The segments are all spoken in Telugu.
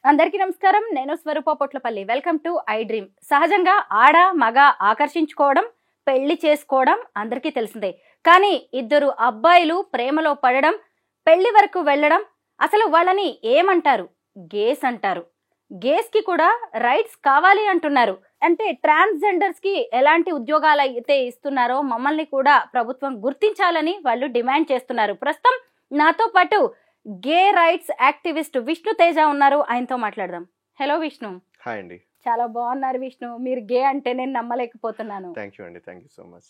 అందరికీ నమస్కారం. నేను Swaroopa Potlapalli. Welcome to I dream. సహజంగా ఆడ మగ ఆకర్షించుకోవడం, పెళ్లి చేసుకోవడం అందరికీ తెలిసిందే. కానీ ఇద్దరు అబ్బాయిలు ప్రేమలో పడడం, పెళ్లి వరకు వెళ్ళడం, అసలు వాళ్ళని ఏమంటారు? గేస్ అంటారు. గేస్ కి కూడా రైట్స్ కావాలి అంటున్నారు. అంటే ట్రాన్స్జెండర్స్ కి ఎలాంటి ఉద్యోగాలు అయితే ఇస్తున్నారో మమ్మల్ని కూడా ప్రభుత్వం గుర్తించాలని వాళ్ళు డిమాండ్ చేస్తున్నారు. ప్రస్తుతం నాతో పాటు గే రైట్స్ యాక్టివిస్ట్ విష్ణు తేజ ఉన్నారు. ఆయనతో మాట్లాడదాం. హలో విష్ణు. హాయ్ అండి. చాలా బాగున్నారు విష్ణు. మీరు గే అంటే నేను నమ్మలేకపోతున్నాను. థ్యాంక్ యూ అండి. Thank you so much.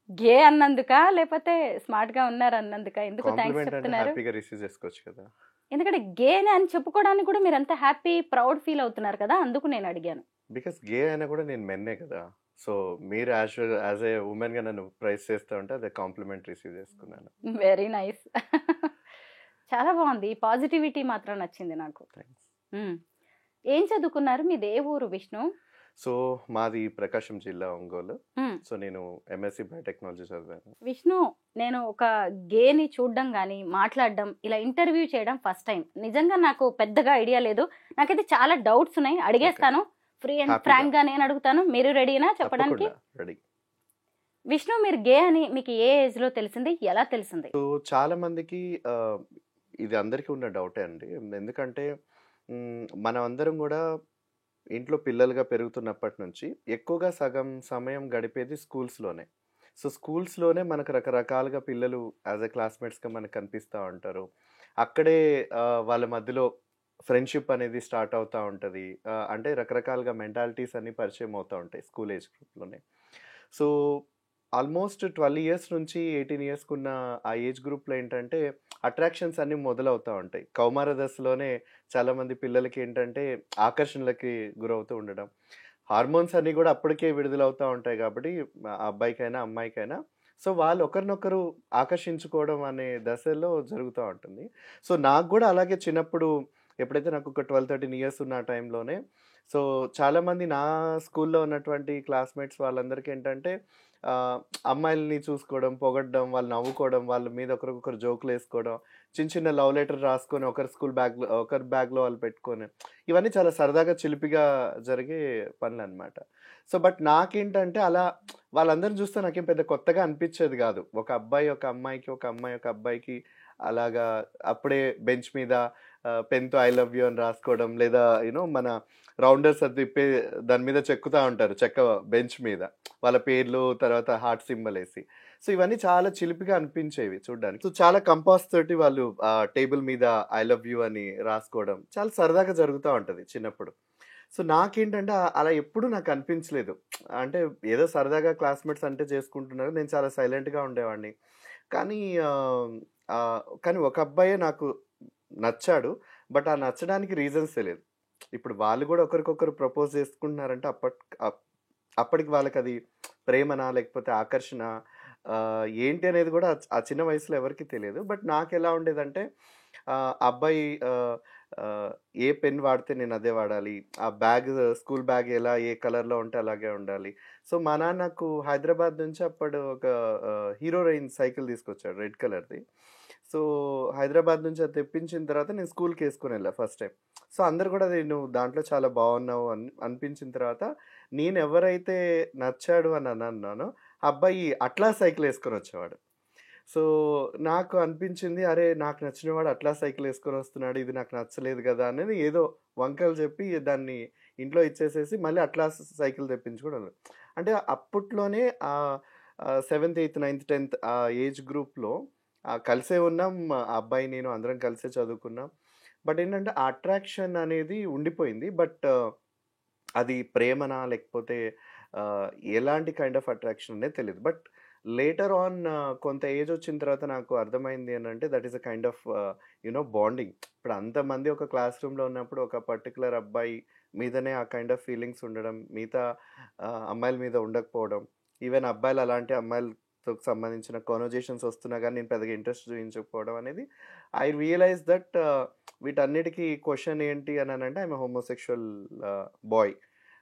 Gay అన్నందుక లేకపోతే స్మార్ట్ గా ఉన్నారు అన్నందుక? ఎందుకు థ్యాంక్స్ చెప్తున్నారు? హ్యాపీగా రిసీవ్ చేసుకోవచ్చు కదా. ఎందుకంటే గే అని చెప్పుకోవడానికి కూడా మీరు అంత హ్యాపీ ప్రౌడ్ ఫీల్ అవుతున్నారు కదా, అందుకు నేను అడిగాను. బికాస్ గే అయినా కూడా నేను మెన్నే కదా. సో మీరు యాజ్ ఏ ఉమెన్ గా నన్ను ప్రైజ్ చేస్తూ ఉంటే అదే కాంప్లిమెంట్ రిసీవ్ చేసుకున్నాను. Very nice. చాలా బాగుంది. పాజిటివిటీ మాత్రం నచ్చింది నాకు. ఏం చదువుకున్నారు? మీది ఏ ఊరు విష్ణు? సో మాది ప్రకాశం జిల్లా, ఒంగోలు. సో నేను ఎంఎస్సి బయోటెక్నాలజీ చదివాను. విష్ణు, నేను ఒక గేని చూడడం కానీ మాట్లాడడం, ఇలా ఇంటర్వ్యూ చేయడం ఫస్ట్ టైం. నిజంగా నాకు పెద్దగా ఐడియా లేదు. నాకైతే చాలా డౌట్స్ ఉన్నాయి, అడిగేస్తాను. ఫ్రీ అండ్ ఫ్రాంక్ గా నేను అడుగుతాను. మీరు రెడీనా చెప్పడానికి? రెడీ. విష్ణు, మీరు గే అని మీకు ఏ ఏజ్ లో తెలిసింది, ఎలా తెలిసింది? సో చాలా మందికి ఇది అందరికీ ఉన్న డౌటే అండి. ఎందుకంటే మనం అందరం కూడా ఇంట్లో పిల్లలుగా పెరుగుతున్నప్పటి నుంచి ఎక్కువగా సగం సమయం గడిపేది స్కూల్స్లోనే. సో స్కూల్స్లోనే మనకు రకరకాలుగా పిల్లలు యాజ్ ఎ క్లాస్మేట్స్గా మనకు కనిపిస్తూ ఉంటారు. అక్కడే వాళ్ళ మధ్యలో ఫ్రెండ్షిప్ అనేది స్టార్ట్ అవుతూ ఉంటుంది. అంటే రకరకాలుగా మెంటాలిటీస్ అన్నీ పరిచయం అవుతూ ఉంటాయి స్కూల్ ఏజ్ గ్రూప్లోనే. సో ఆల్మోస్ట్ 12 ఇయర్స్ నుంచి 18 ఇయర్స్కి ఉన్న ఆ ఏజ్ గ్రూప్లో ఏంటంటే అట్రాక్షన్స్ అన్నీ మొదలవుతూ ఉంటాయి. కౌమార దశలోనే చాలామంది పిల్లలకి ఏంటంటే ఆకర్షణలకి గురవుతూ ఉండడం, హార్మోన్స్ అన్నీ కూడా అప్పటికే విడుదలవుతూ ఉంటాయి కాబట్టి అబ్బాయికైనా అమ్మాయికైనా. సో వాళ్ళు ఒకరినొకరు ఆకర్షించుకోవడం అనే దశలో జరుగుతూ ఉంటుంది. సో నాకు కూడా అలాగే చిన్నప్పుడు ఎప్పుడైతే నాకు ఒక 12-13 ఇయర్స్ ఉన్న టైంలోనే సో చాలామంది నా స్కూల్లో ఉన్నటువంటి క్లాస్మేట్స్ వాళ్ళందరికీ ఏంటంటే అమ్మాయిలని చూసుకోవడం, పొగడడం, వాళ్ళు నవ్వుకోవడం, వాళ్ళ మీద ఒకరికొకరు జోకులు వేసుకోవడం, చిన్న చిన్న లవ్ లెటర్ రాసుకొని ఒకరి బ్యాగ్లో వాళ్ళు పెట్టుకొని, ఇవన్నీ చాలా సరదాగా చిలిపిగా జరిగే పనులు అనమాట. సో బట్ నాకేంటంటే అలా వాళ్ళందరిని చూస్తే నాకేం పెద్ద కొత్తగా అనిపించేది కాదు. ఒక అబ్బాయి ఒక అమ్మాయికి, ఒక అమ్మాయి ఒక అబ్బాయికి అలాగా అప్పుడే బెంచ్ మీద పెన్తో ఐ లవ్ యూ అని రాసుకోవడం, లేదా మన రౌండర్స్ అది తిప్పే దాని మీద చెక్కుతూ ఉంటారు, చెక్క బెంచ్ మీద వాళ్ళ పేర్లు, తర్వాత హార్ట్ సింబల్ వేసి. సో ఇవన్నీ చాలా చిలిపిగా అనిపించేవి చూడడానికి. సో చాలా కంపాస్ తోటి వాళ్ళు టేబుల్ మీద ఐ లవ్ యూ అని రాసుకోవడం చాలా సరదాగా జరుగుతూ ఉంటుంది చిన్నప్పుడు. సో నాకేంటంటే అలా ఎప్పుడు నాకు అనిపించలేదు. అంటే ఏదో సరదాగా క్లాస్మేట్స్ అంటే చేసుకుంటున్నారు, నేను చాలా సైలెంట్గా ఉండేవాడిని. కానీ కానీ ఒక అబ్బాయే నాకు నచ్చాడు. బట్ ఆ నచ్చడానికి రీజన్స్ తెలియదు. ఇప్పుడు వాళ్ళు కూడా ఒకరికొకరు ప్రపోజ్ చేసుకుంటున్నారంటే అప్పటికి వాళ్ళకి అది ప్రేమనా లేకపోతే ఆకర్షణ ఏంటి అనేది కూడా ఆ చిన్న వయసులో ఎవరికి తెలియదు. బట్ నాకు ఎలా ఉండేదంటే అబ్బాయి ఏ పెన్ వాడితే నేను అదే వాడాలి, ఆ బ్యాగ్ స్కూల్ బ్యాగ్ ఎలా ఏ కలర్లో ఉంటే అలాగే ఉండాలి. సో మా నాన్న నాకు హైదరాబాద్ నుంచి అప్పుడు ఒక హీరో రేంజ్ సైకిల్ తీసుకొచ్చాడు, రెడ్ కలర్ది. సో హైదరాబాద్ నుంచి అది తెప్పించిన తర్వాత నేను స్కూల్కి వేసుకుని వెళ్ళా ఫస్ట్ టైం. సో అందరు కూడా నువ్వు దాంట్లో చాలా బాగున్నావు అనిపించిన తర్వాత నేను ఎవరైతే నచ్చాడు అని అన్నానో అబ్బాయి అట్లా సైకిల్ వేసుకొని వచ్చేవాడు. సో నాకు అనిపించింది, అరే నాకు నచ్చినవాడు అట్లా సైకిల్ వేసుకొని వస్తున్నాడు, ఇది నాకు నచ్చలేదు కదా అనేది ఏదో వంకలు చెప్పి దాన్ని ఇంట్లో ఇచ్చేసేసి మళ్ళీ అట్లా సైకిల్ తెప్పించుకోవడం. అంటే అప్పట్లోనే 7th 8th 9th 10th ఆ ఏజ్ గ్రూప్లో కలిసే ఉన్నాం. అబ్బాయి నేను అందరం కలిసే చదువుకున్నాం. బట్ ఏంటంటే ఆ అట్రాక్షన్ అనేది ఉండిపోయింది. బట్ అది ప్రేమనా లేకపోతే ఎలాంటి కైండ్ ఆఫ్ అట్రాక్షన్ అనేది తెలియదు. బట్ లేటర్ ఆన్ కొంత ఏజ్ వచ్చిన తర్వాత నాకు అర్థమైంది ఏంటంటే that is a kind of bonding. ఇప్పుడు అంతమంది ఒక క్లాస్ రూమ్లో ఉన్నప్పుడు ఒక పర్టికులర్ అబ్బాయి మీదనే ఆ కైండ్ ఆఫ్ ఫీలింగ్స్ ఉండడం, మిగతా అమ్మాయిల మీద ఉండకపోవడం, ఈవెన్ అబ్బాయిలు అలాంటి అమ్మాయిలతో సంబంధించిన కాన్వర్జేషన్స్ వస్తున్నా కానీ నేను పెద్దగా ఇంట్రెస్ట్ చూపించకపోవడం అనేది ఐ రియలైజ్ దట్ వీటన్నిటికీ క్వశ్చన్ ఏంటి అని అంటే ఐఎమ్ హోమోసెక్షువల్ బాయ్.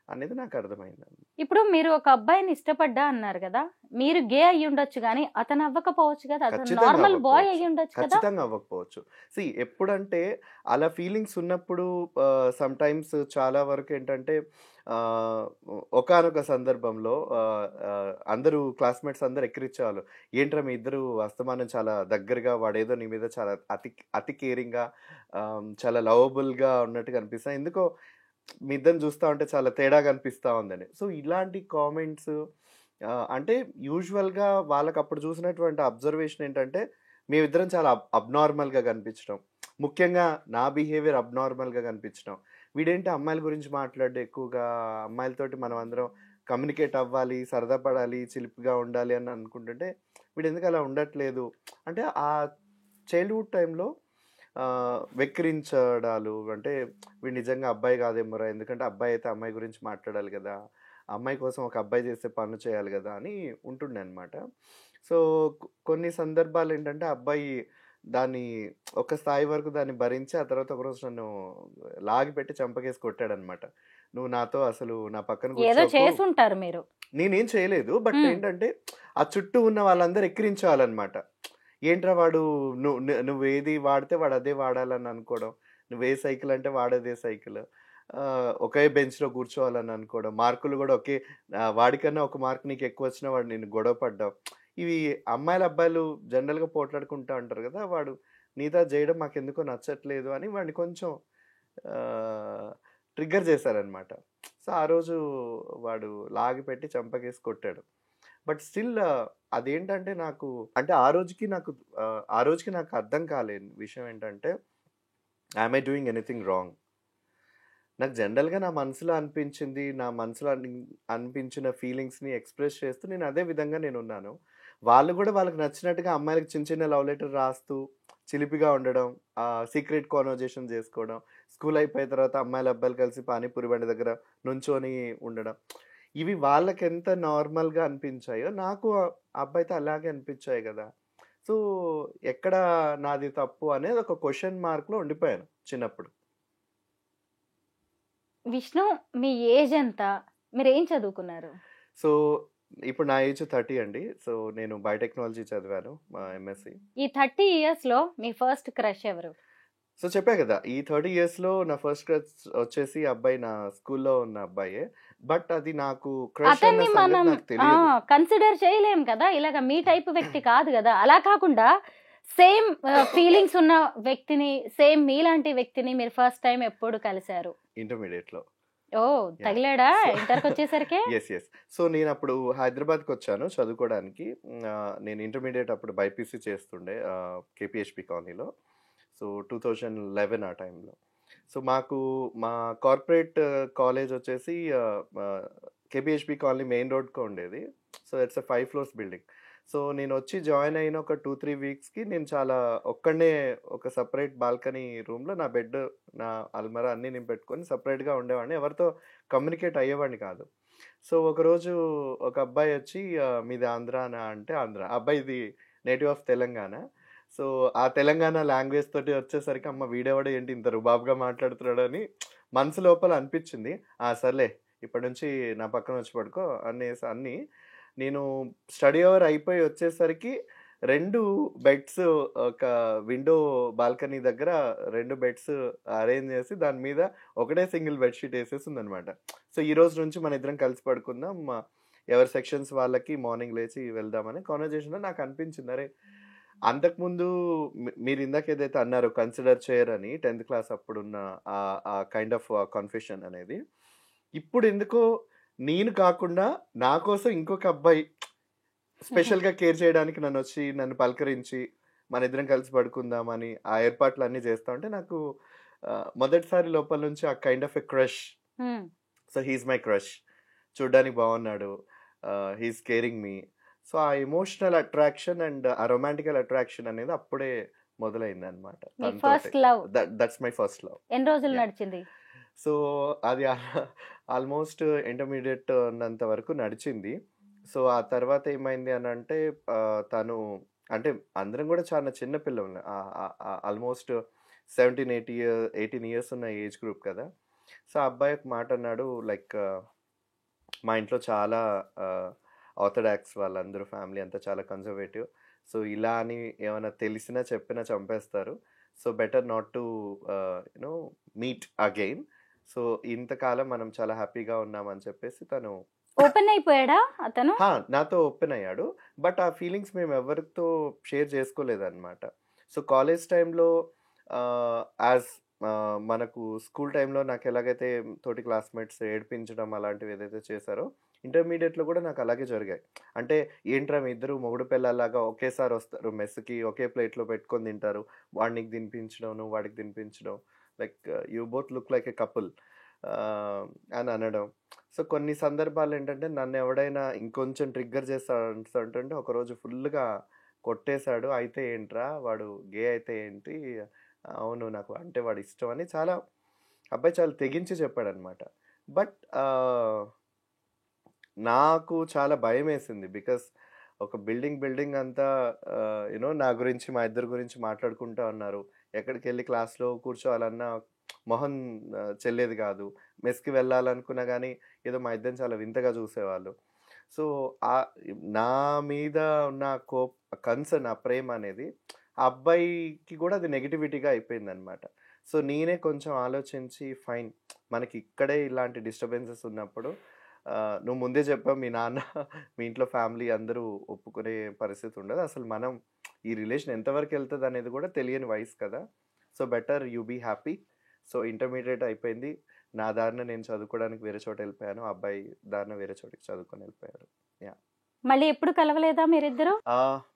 అనేది నాకు అర్థమైంది. ఇప్పుడు మీరు ఒక అబ్బాయిని ఇష్టపడ్డా అన్నారు కదా, మీరు గే అయ్యి ఉండొచ్చు కానీ అతను అవ్వకపోవచ్చు కదా, అతను ఖచ్చితంగా నార్మల్ బాయ్ అవ్వకపోవచ్చు. అయ్యి ఉండొచ్చు కదా. ఖచ్చితంగా అవ్వకపోవచ్చు. ఎప్పుడంటే అలా ఫీలింగ్స్ ఉన్నప్పుడు సమ్‌టైమ్స్ చాలా వరకు ఏంటంటే ఆహ్, ఒకానొక సందర్భంలో అందరూ క్లాస్‌మేట్స్ అందరూ ఎక్కిరించేవాళ్ళు. "ఏంట్రా మీ ఇద్దరు అస్తమానం చాలా దగ్గరగా వాడేదో నీ మీద చాలా అతి కేరింగ్‌గా చాలా లవబుల్‌గా ఉన్నట్టుగా అనిపిస్తాయి. ఎందుకో మీ ఇద్దరిని చూస్తా ఉంటే చాలా తేడాగా అనిపిస్తా ఉందని." సో, ఇలాంటి కామెంట్స్ అంటే యూజువల్‌గా వాళ్ళకప్పుడు చూసినటువంటి అబ్జర్వేషన్ ఏంటంటే, మేమిద్దరం చాలా అబ్‌నార్మల్‌గా కనిపించడం. ముఖ్యంగా నా బిహేవియర్ అబ్‌నార్మల్‌గా కనిపించడం. వీడేంటి అమ్మాయిల గురించి మాట్లాడడు ఎక్కువగా, అమ్మాయిలతోటి మనం అందరం కమ్యూనికేట్ అవ్వాలి, సరదా పడాలి, చిలిపిగా ఉండాలి అని అనుకుంటుంటే, వీడెందుకు అలా ఉండట్లేదు. అంటే ఆ చైల్డ్‌హుడ్ టైంలో వెక్కిరించడాలు అంటే, వీడు నిజంగా అబ్బాయి కాదేమోరా! ఎందుకంటే అబ్బాయి అయితే అమ్మాయి గురించి మాట్లాడాలి కదా! అమ్మాయి కోసం ఒక అబ్బాయి చేసే పనులు చేయాలి కదా అని ఉంటుండే అనమాట. సో, కొన్ని సందర్భాలేంటంటే అబ్బాయి దాన్ని ఒక స్థాయి వరకు దాన్ని భరించి ఆ తర్వాత ఒకరోజు నన్ను లాగిపెట్టి చెంపకేసి కొట్టాడనమాట. "నువ్వు నాతో అసలు నా పక్కన ఏదో కూర్చోకు." చేసుంటారు మీరు. నేనేం చేయలేదు. బట్ హ్మ్. ఏంటంటే ఆ చుట్టూ ఉన్న వాళ్ళందరూ ఎక్కిరించేవాళ్ళనమాట. ఏంట్రా వాడు నువ్వేది వాడితే వాడు అదే వాడాలని అనుకోవడం. నువ్వే సైకిల్ అంటే వాడదే సైకిల్. ఒకే బెంచ్‌లో కూర్చోవాలని అనుకోవడం. మార్కులు గూడా వాడికన్నా ఒక మార్క్ నీకు ఎక్కువొచ్చినా వాడు నిన్ను గొడవ పడ్డం. ఇవి అమ్మాయిలు, అబ్బాయిలు జనరల్‌గా పోట్లాడుకుంటా ఉంటారు గదా! వాడు నీతో అది జేయడం మాకెందుకో నచ్చట్లేదు అని వాడిని కొంచెం ఆహ్, ట్రిగ్గర్ చేశారనమాట. సో, ఆ రోజు వాడు లాగిపెట్టి చంపకేసి కొట్టాడు. బట్ స్టిల్ అదేంటంటే నాకు అంటే ఆ రోజుకి నాకు అర్థం కాలేని విషయం ఏంటంటే, am I doing anything wrong? నాకు జనరల్‌గా నా మనసులో అనిపించింది, నా మనసులో అనిపించిన ఫీలింగ్స్‌ని ఎక్స్‌ప్రెస్ చేస్తూ నేను అదే విధంగా నేనున్నాను. వాళ్ళు గూడా వాళ్ళకి నచ్చినట్టుగా అమ్మాయిలకి చిన్న చిన్న లవ్ లెటర్ రాస్తూ, చిలిపిగా ఉండడం, సీక్రెట్ కాన్వర్జేషన్ జేసుకోవడం, స్కూల్ అయిపోయిన తర్వాత అమ్మాయిలు, అబ్బాయిలు కలిసి పానీపూరి బండి దగ్గర నుంచొని ఉండడం. ఇవి వాళ్ళకెంత నార్మల్‌గా అనిపించాయో, నాకు ఆ అబ్బాయితో అలాగే అనిపించాయి గదా! సో, ఎక్కడ నాది తప్పు అనేది ఒక క్వెషన్ మార్క్‌లో ఉండిపోయాను చిన్నప్పుడు. విష్ణు, మీ ఏజ్ ఎంత? మీరేం చదువుకున్నారు? సో, ఇప్పుడు నా ఏజ్ 30 అండి. సో, నేను బయోటెక్నాలజీ చదివాను ఎంఎస్‌సి. ఈ 30 ఇయర్స్‌లో మీ ఫస్ట్ క్రష్ ఎవరు? సో, చెప్పా గదా! ఈ 30 ఇయర్స్‌లో నా ఫస్ట్ క్రష్ వచ్చేసి అబ్బాయి నా స్కూల్‌లో ఉన్న అబ్బాయే. బట్ అది నాకు క్రష్ అన్న అతన్ని సంగతి మనం నాకు తెలియదు. కన్సిడర్ చేయలేం కదా! ఇలాగ మీ టైప్ వ్యక్తి కాదు గదా! అలా కాకుండా సేమ్ ఫీలింగ్స్ ఉన్న వ్యక్తిని, సేమ్ మీలాంటి వ్యక్తిని మీరు ఫస్ట్ టైమ్ ఎప్పుడు కలిసారు? ఇంటర్మీడియేట్‌లో. ఓహ్! యాహ్! తగిలాడా సో ఇంటర్‌కొచ్చేసరికే? యెస్. సో, నేనప్పుడు హైదరాబాద్‌కొచ్చాను చదువుకోడానికి. నేను ఇంటర్మీడియేట్ అప్పుడు బైపీసీ చేస్తుండే కేపీహెచ్‌బీ కాలనీలో. సో, 2011 ఆ టైంలో. సో, మా కార్పొరేట్ కాలేజ్ వచ్చేసి కేపీహెచ్‌బీ కాలనీ మెయిన్ రోడ్‌కే ఉండేది. So, it's a 5 floors building. So, నేనొచ్చి జాయిన్ అయిన ఒక 2, 3 వీక్స్‌కి నేను చాలా ఒక్కడినే ఒక సెపరేట్ బాల్కనీ రూమ్‌లో నా బెడ్, నా అల్మారా అన్నీ నేను పెట్టుకొని సెపరేట్‌గా ఉండేవాడిని. ఎవరితో కమ్యూనికేట్ అయ్యేవాడిని కాదు. సో, ఒకరోజు ఒక అబ్బాయి వచ్చి "మీది ఆంధ్రానా?" అంటే ఆంధ్ర. అబ్బాయిది నేటివ్ ఆఫ్ తెలంగాణ. సో, ఆ తెలంగాణ లాంగ్వేజ్ తోటి వచ్చేసరికి అమ్మ వీడెవడు ఏంటి ఇంత రుబాబుగా మాట్లాడుతున్నాడని మనసు లోపల అనిపించింది. సర్లే ఇప్పటి నుంచి నా పక్కన వచ్చి పడుకో అన్ని నేను స్టడీ అవర్ అయిపోయి వచ్చేసరికి 2 బెడ్స్ ఒక విండో బాల్కనీ దగ్గర 2 బెడ్స్ అరేంజ్ చేసి దాని మీద ఒకటే సింగిల్ బెడ్‌షీట్ ఏసేసుందనమాట. సో, ఈరోజు నుంచి మన ఇద్దరం కలిసి పడుకుందాం. ఎవరి సెక్షన్స్ వాళ్ళకి మార్నింగ్ లేచి వెళ్దామని కాన్వర్జేషన్‌లో నాకు అనిపించింది. అరే! అంతకుముందు మీరిందాక ఏదైతే అన్నారో కన్సిడర్ చేయరని 10థ్ క్లాస్ అప్పుడున్న ఆ కైండ్ ఆఫ్ కన్ఫెషన్ అనేది. ఇప్పుడెందుకో నేను కాకుండా నా కోసం ఇంకొక అబ్బాయి స్పెషల్‌గా కేర్ చేయడానికి నన్ను పలకరించి, మనిద్దరం కలిసి పడుకుందామని ఆ ఏర్పాట్లన్నీ చేస్తా ఉంటే నాకు మొదటిసారి లోపల నుంచి ఆ kind of a crush. Hmm. So, he is my crush. చూడ్డానికి బాగున్నాడు. He is caring me. So, ఆ ఎమోషనల్ అట్రాక్షన్ అండ్ ఆ రొమాంటికల్ అట్రాక్షన్ అనేది అప్పుడే మొదలైందనమాట మీ తనతోటే. First love that's my first love. ఎన్ని రోజులు యాహ్! నడిచింది? సో, అది ఆల్మోస్ట్ ఇంటర్మీడియేట్ ఉన్నంత వరకు నడిచింది. సో, ఆ తర్వాత ఏమైంది అనంటే తను అంటే అందరం గూడా చాలా చిన్న పిల్లలం. ఆల్మోస్ట్ 18 ఇయర్స్ ఉన్న ఏజ్ గ్రూప్ కదా! సో, ఆ అబ్బాయి ఒక మాట అన్నాడు లైక్ మా ఇంట్లో చాలా ఆర్థడాక్స్, వాళ్ళందరూ ఫ్యామిలీ అంతా చాలా కన్జర్వేటివ్. సో ఇలా అని ఏమైనా తెలిసినా చెప్పినా చంపేస్తారు. So better not to you know meet again. So ఇంతకాలం మనం చాలా హ్యాపీగా ఉన్నామని చెప్పేసి తను ఓపెన్ అయిపోయాడా అతను? నాతో ఓపెన్ అయ్యాడు. బట్ ఆ ఫీలింగ్స్ మేము ఎవరితో షేర్ చేసుకోలేదన్నమాట. సో కాలేజ్ టైంలో యాజ్ మనకు స్కూల్ టైంలో నాకు ఎలాగైతే తోటి క్లాస్మేట్స్ ఏడిపించడం అలాంటివి ఏదైతే చేశారో, ఇంటర్మీడియట్‌లో కూడా నాకు అలాగే జరిగాయి. అంటే ఏంట్రా మీ ఇద్దరు మొగుడు పెళ్ళాల్లాగా ఒకేసారి వస్తారు మెస్‌కి, ఒకే ప్లేట్‌లో పెట్టుకొని తింటారు. వాడు నీకు తినిపించడం, నువ్వు వాడికి తినిపించడం. Like you both look like a couple అని అనడం. సో కొన్ని సందర్భాలు ఏంటంటే నన్ను ఎవడైనా ఇంకొంచెం ట్రిగ్గర్ చేస్తాడంటే ఒకరోజు ఫుల్గా కొట్టేశాడు. అయితే ఏంట్రా వాడు గే అయితే ఏంటి, అవును నాకు అంటే వాడు ఇష్టం అని చాలా అబ్బాయి చాలా తెగించి చెప్పాడనమాట. బట్ నాకు చాలా భయం వేసింది. బికాస్ ఒక బిల్డింగ్ అంతా యూనో నా గురించి మా ఇద్దరి గురించి మాట్లాడుకుంటా ఉన్నారు. ఎక్కడికి వెళ్ళి క్లాస్లో కూర్చోవాలన్నా మొహం చెల్లేది కాదు. మెస్కి వెళ్ళాలనుకున్నా కానీ ఏదో మా ఇద్దరిని చాలా వింతగా చూసేవాళ్ళు. సో నా మీద ఉన్న కన్సర్న్, ఆ ప్రేమ అనేది ఆ అబ్బాయికి కూడా అది నెగిటివిటీగా అయిపోయిందనమాట. సో నేనే కొంచెం ఆలోచించి ఫైన్, మనకి ఇక్కడే ఇలాంటి డిస్టర్బెన్సెస్ ఉన్నప్పుడు నువ్వు ముందే చెప్పావు మీ నాన్న మీ ఇంట్లో ఫ్యామిలీ అందరూ ఒప్పుకునే పరిస్థితి ఉండదు. అసలు మనం ఈ రిలేషన్ ఎంతవరకు వెళ్తుంది అనేది కూడా తెలియని వయసు కదా. So better you be happy. So intermediate అయిపోయింది. నా దారిన నేను చదువుకోవడానికి వేరే చోట వెళ్ళిపోయాను. అబ్బాయి దారిన వేరే చోటికి చదువుకొని వెళ్ళిపోయారు. యా. మళ్ళీ ఎప్పుడు కలవలేదా మీరిద్దరు?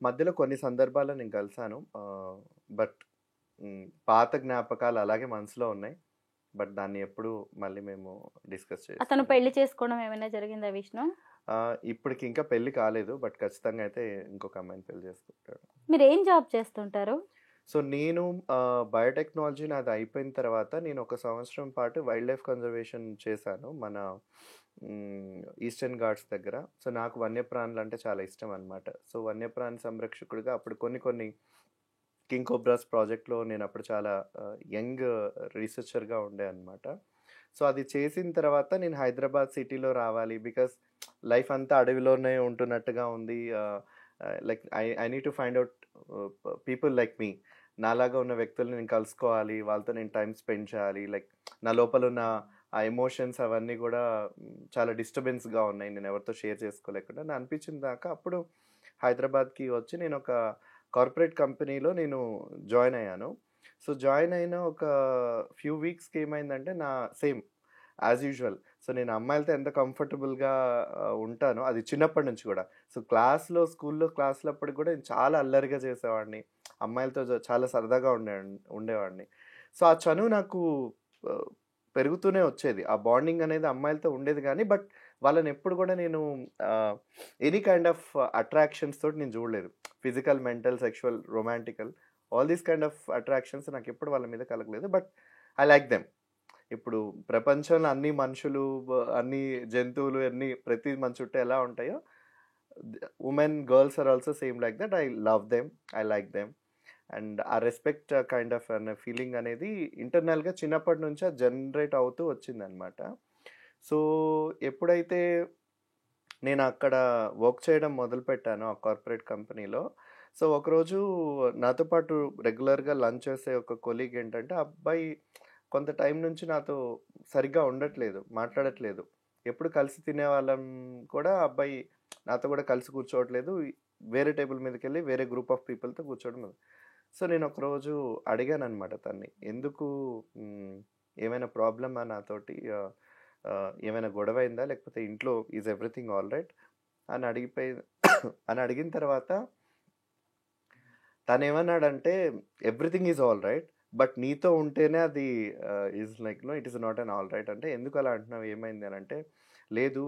మధ్యలో కొన్ని సందర్భాల్లో నేను కలిసాను. బట్ పాత జ్ఞాపకాలు అలాగే మనసులో ఉన్నాయి. బట్ దాన్ని ఎప్పుడు మళ్ళీ మేము డిస్కస్ అతను చేస్తాం. పెళ్లి చేసుకోవడం ఏమైనా జరిగిందా విష్ణు? ఇప్పటికి ఇంకా పెళ్లి కాలేదు. బట్ ఖచ్చితంగా అయితే ఇంకొక అమ్మాయిని పెళ్లి చేసుకుంటాడు. మీరు ఏం జాబ్ చేస్తుంటారు? సో నేను బయోటెక్నాలజీ నాది అయిపోయిన తర్వాత నేను 1 సంవత్సరం పాటు వైల్డ్ లైఫ్ కన్జర్వేషన్ చేశాను మన ఈస్టర్న్ ఘాట్స్ దగ్గర. సో నాకు వన్యప్రాణులు అంటే చాలా ఇష్టం అనమాట. సో వన్యప్రాణి సంరక్షకుడిగా అప్పుడు కొన్ని కింగ్ కోబ్రాస్ ప్రాజెక్ట్లో నేను అప్పుడు చాలా యంగ్ రీసెర్చర్గా ఉండే అనమాట. సో అది చేసిన తర్వాత నేను హైదరాబాద్ సిటీలో రావాలి. బికాస్ లైఫ్ అంతా అడవిలోనే ఉంటున్నట్టుగా ఉంది. Like I need to find out people like me. నాలాగా ఉన్న వ్యక్తుల్ని నేను కలుసుకోవాలి, వాళ్ళతో నేను టైం స్పెండ్ చేయాలి. లైక్ నా లోపల ఉన్న ఆ ఎమోషన్స్ అవన్నీ కూడా చాలా డిస్టర్బెన్స్గా ఉన్నాయి, నేను ఎవరితో షేర్ చేసుకోలేకుండా నా అనిపించిన దాకా. అప్పుడు హైదరాబాద్కి వచ్చి నేను ఒక కార్పొరేట్ కంపెనీలో నేను జాయిన్ అయ్యాను. సో జాయిన్ అయిన ఒక ఫ్యూ వీక్స్కి ఏమైందంటే నా సేమ్ యాజ్ యూజువల్. సో నేను అమ్మాయిలతో ఎంత కంఫర్టబుల్గా ఉంటానో అది చిన్నప్పటి నుంచి కూడా. సో స్కూల్లో క్లాస్లో అప్పటికి కూడా నేను చాలా అల్లరిగా చేసేవాడిని, అమ్మాయిలతో చాలా సరదాగా ఉండేవాడిని. సో ఆ చనువు నాకు పెరుగుతూనే వచ్చేది. ఆ బాండింగ్ అనేది అమ్మాయిలతో ఉండేది కానీ బట్ వాళ్ళని ఎప్పుడు కూడా నేను ఎనీ కైండ్ ఆఫ్ అట్రాక్షన్స్ తోటి నేను చూడలేదు. Physical, mental, sexual, romantical, all these kind of attractions నాకు ఎప్పుడు వాళ్ళ మీద కలగలేదు. But I like them. ఇప్పుడు ప్రపంచంలో అన్ని మనుషులు, అన్ని జంతువులు, ప్రతి మన చుట్టూ ఎలా ఉంటాయో women, girls are also same like that. I love them, I like them. And ఆ రెస్పెక్ట్ కైండ్ ఆఫ్ అనే ఫీలింగ్ అనేది ఇంటర్నల్గా చిన్నప్పటి నుంచి జనరేట్ అవుతూ వచ్చిందనమాట. సో ఎప్పుడైతే నేను అక్కడ వర్క్ చేయడం మొదలుపెట్టాను ఆ కార్పొరేట్ కంపెనీలో, సో ఒకరోజు నాతో పాటు రెగ్యులర్గా లంచ్ చేసే ఒక కొలీగ్ ఏంటంటే ఆ అబ్బాయి కొంత టైం నుంచి నాతో సరిగ్గా ఉండట్లేదు, మాట్లాడట్లేదు. ఎప్పుడు కలిసి తినేవాళ్ళం కూడా అబ్బాయి నాతో కూడా కలిసి కూర్చోవట్లేదు, వేరే టేబుల్ మీదకి వెళ్ళి వేరే గ్రూప్ ఆఫ్ పీపుల్తో కూర్చోవడం. సో నేను ఒకరోజు అడిగాను అనమాట తన్ని, ఎందుకు ఏమైనా ప్రాబ్లమా నాతోటి, ఏమైనా గొడవ అయిందా, లేకపోతే ఇంట్లో ఈజ్ ఎవ్రీథింగ్ ఆల్ రైట్ అని అడిగిన తర్వాత తను ఏమన్నాడంటే everything is all right but నీతో ఉంటేనే అది is like no it is not an all right. అంటే ఎందుకు అలా అంటున్నావు, ఏమైంది అని అంటే, లేదు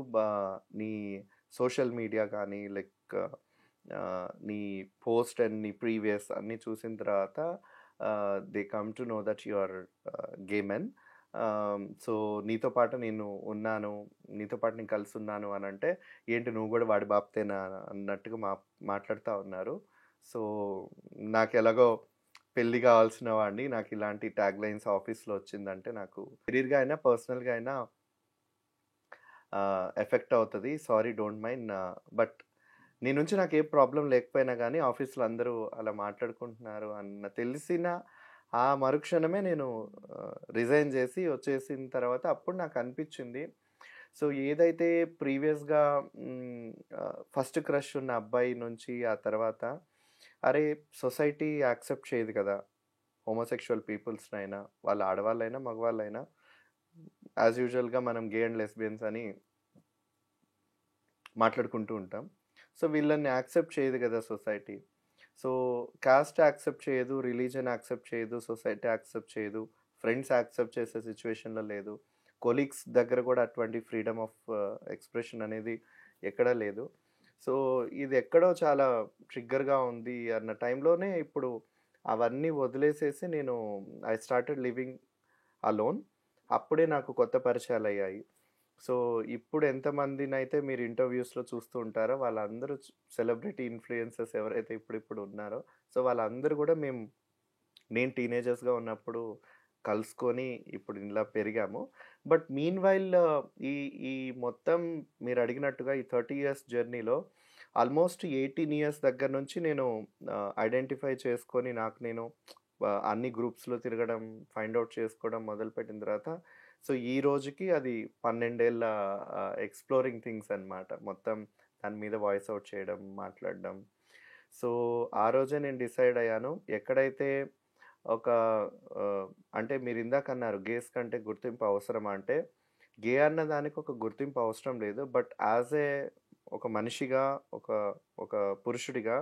నీ సోషల్ మీడియా కానీ లైక్ నీ పోస్ట్ అండ్ నీ ప్రీవియస్ అన్నీ చూసిన తర్వాత they come to know that you are gay men. So నీతో పాటు నేను ఉన్నాను, నీతో పాటు నేను కలిసి ఉన్నాను అని అంటే, ఏంటి నువ్వు కూడా వాడి బాప్తేనా అన్నట్టుగా మాట్లాడుతూ ఉన్నారు. సో నాకు ఎలాగో పెళ్ళి కావాల్సిన వాడిని, నాకు ఇలాంటి ట్యాగ్ లైన్స్ ఆఫీస్లో వచ్చిందంటే నాకు కెరీర్గా అయినా పర్సనల్గా అయినా ఎఫెక్ట్ అవుతుంది, సారీ డోంట్ మైండ్. బట్ నీ నుంచి నాకు ఏ ప్రాబ్లం లేకపోయినా కానీ ఆఫీస్లో అందరూ అలా మాట్లాడుకుంటున్నారు అన్న తెలిసిన ఆ మరుక్షణమే నేను రిజైన్ చేసి వచ్చేసిన తర్వాత అప్పుడు నాకు అనిపించింది. సో ఏదైతే ప్రీవియస్గా ఫస్ట్ క్రష్ ఉన్న అబ్బాయి నుంచి ఆ తర్వాత అరే సొసైటీ యాక్సెప్ట్ చేయదు కదా హోమోసెక్షువల్ పీపుల్స్నైనా, వాళ్ళ ఆడవాళ్ళైనా మగవాళ్ళైనా, యాజ్ యూజువల్గా మనం గే అండ్ లెస్బియన్స్ అని మాట్లాడుకుంటూ ఉంటాం. సో వీళ్ళని యాక్సెప్ట్ చేయదు కదా సొసైటీ. సో కాస్ట్ యాక్సెప్ట్ చేయదు, రిలీజన్ యాక్సెప్ట్ చేయదు, సొసైటీ యాక్సెప్ట్ చేయదు, ఫ్రెండ్స్ యాక్సెప్ట్ చేసే సిచ్యువేషన్లో లేదు, కొలీగ్స్ దగ్గర కూడా అటువంటి ఫ్రీడమ్ ఆఫ్ ఎక్స్ప్రెషన్ అనేది ఎక్కడా లేదు. సో ఇది ఎక్కడో చాలా ట్రిగ్గర్గా ఉంది అన్న టైంలోనే ఇప్పుడు అవన్నీ వదిలేసేసి నేను ఐ స్టార్టెడ్ లివింగ్ అలోన్. అప్పుడే నాకు కొత్త పరిచయాలు అయ్యాయి. సో ఇప్పుడు ఎంతమందినైతే మీరు ఇంటర్వ్యూస్లో చూస్తూ ఉంటారో వాళ్ళందరూ సెలబ్రిటీ ఇన్ఫ్లుయెన్సర్స్ ఎవరైతే ఇప్పుడు ఉన్నారో, సో వాళ్ళందరూ కూడా నేను టీనేజర్స్గా ఉన్నప్పుడు కలుసుకొని ఇప్పుడు ఇలా పెరిగాము. బట్ మీన్ వైల్ ఈ ఈ మొత్తం మీరు అడిగినట్టుగా ఈ 30 years జర్నీలో ఆల్మోస్ట్ 18 years దగ్గర నుంచి నేను ఐడెంటిఫై చేసుకొని నాకు నేను అన్ని గ్రూప్స్లో తిరగడం, ఫైండ్ అవుట్ చేసుకోవడం మొదలుపెట్టిన తర్వాత సో ఈ రోజుకి అది 12 ఏళ్ళ ఎక్స్ప్లోరింగ్ థింగ్స్ అనమాట. మొత్తం దాని మీద వాయిస్ అవుట్ చేయడం, మాట్లాడడం. సో ఆ రోజే నేను డిసైడ్ అయ్యాను ఎక్కడైతే ఒక అంటే మీరు ఇందాక అన్నారు గేస్ కంటే గుర్తింపు అవసరమా అంటే, గే అన్న దానికి ఒక గుర్తింపు అవసరం లేదు. బట్ యాజ్ ఒక మనిషిగా, ఒక ఒక పురుషుడిగా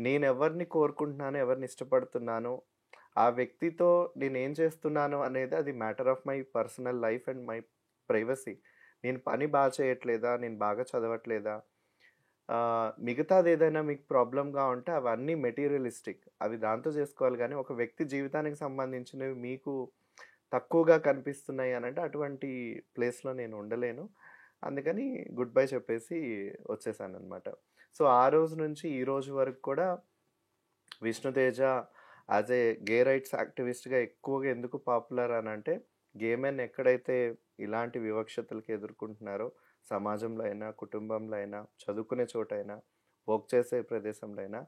నేను ఎవరిని కోరుకుంటున్నాను, ఎవరిని ఇష్టపడుతున్నాను, ఆ వ్యక్తితో నేనేం చేస్తున్నాను అనేది అది matter of my personal life and my privacy. నేను పని బాగా చేయట్లేదా, నేను బాగా చదవట్లేదా, మిగతాది ఏదైనా మీకు ప్రాబ్లంగా ఉంటే అవన్నీ మెటీరియలిస్టిక్, అవి దాంతో చేసుకోవాలి. కానీ ఒక వ్యక్తి జీవితానికి సంబంధించినవి మీకు తక్కువగా కనిపిస్తున్నాయి అని అంటే అటువంటి ప్లేస్లో నేను ఉండలేను. అందుకని గుడ్ బై చెప్పేసి వచ్చేసాను అనమాట. సో ఆ రోజు నుంచి ఈ రోజు వరకు కూడా Vishnuteja as a gay rights యాక్టివిస్ట్గా ఎక్కువగా ఎందుకు పాపులర్ అని అంటే, గే మెన్ ఎక్కడైతే ఇలాంటి వివక్షతలకు ఎదుర్కొంటున్నారో సమాజంలో అయినా, కుటుంబంలో అయినా, చదువుకునే చోటైనా, వర్క్ చేసే ప్రదేశంలో అయినా,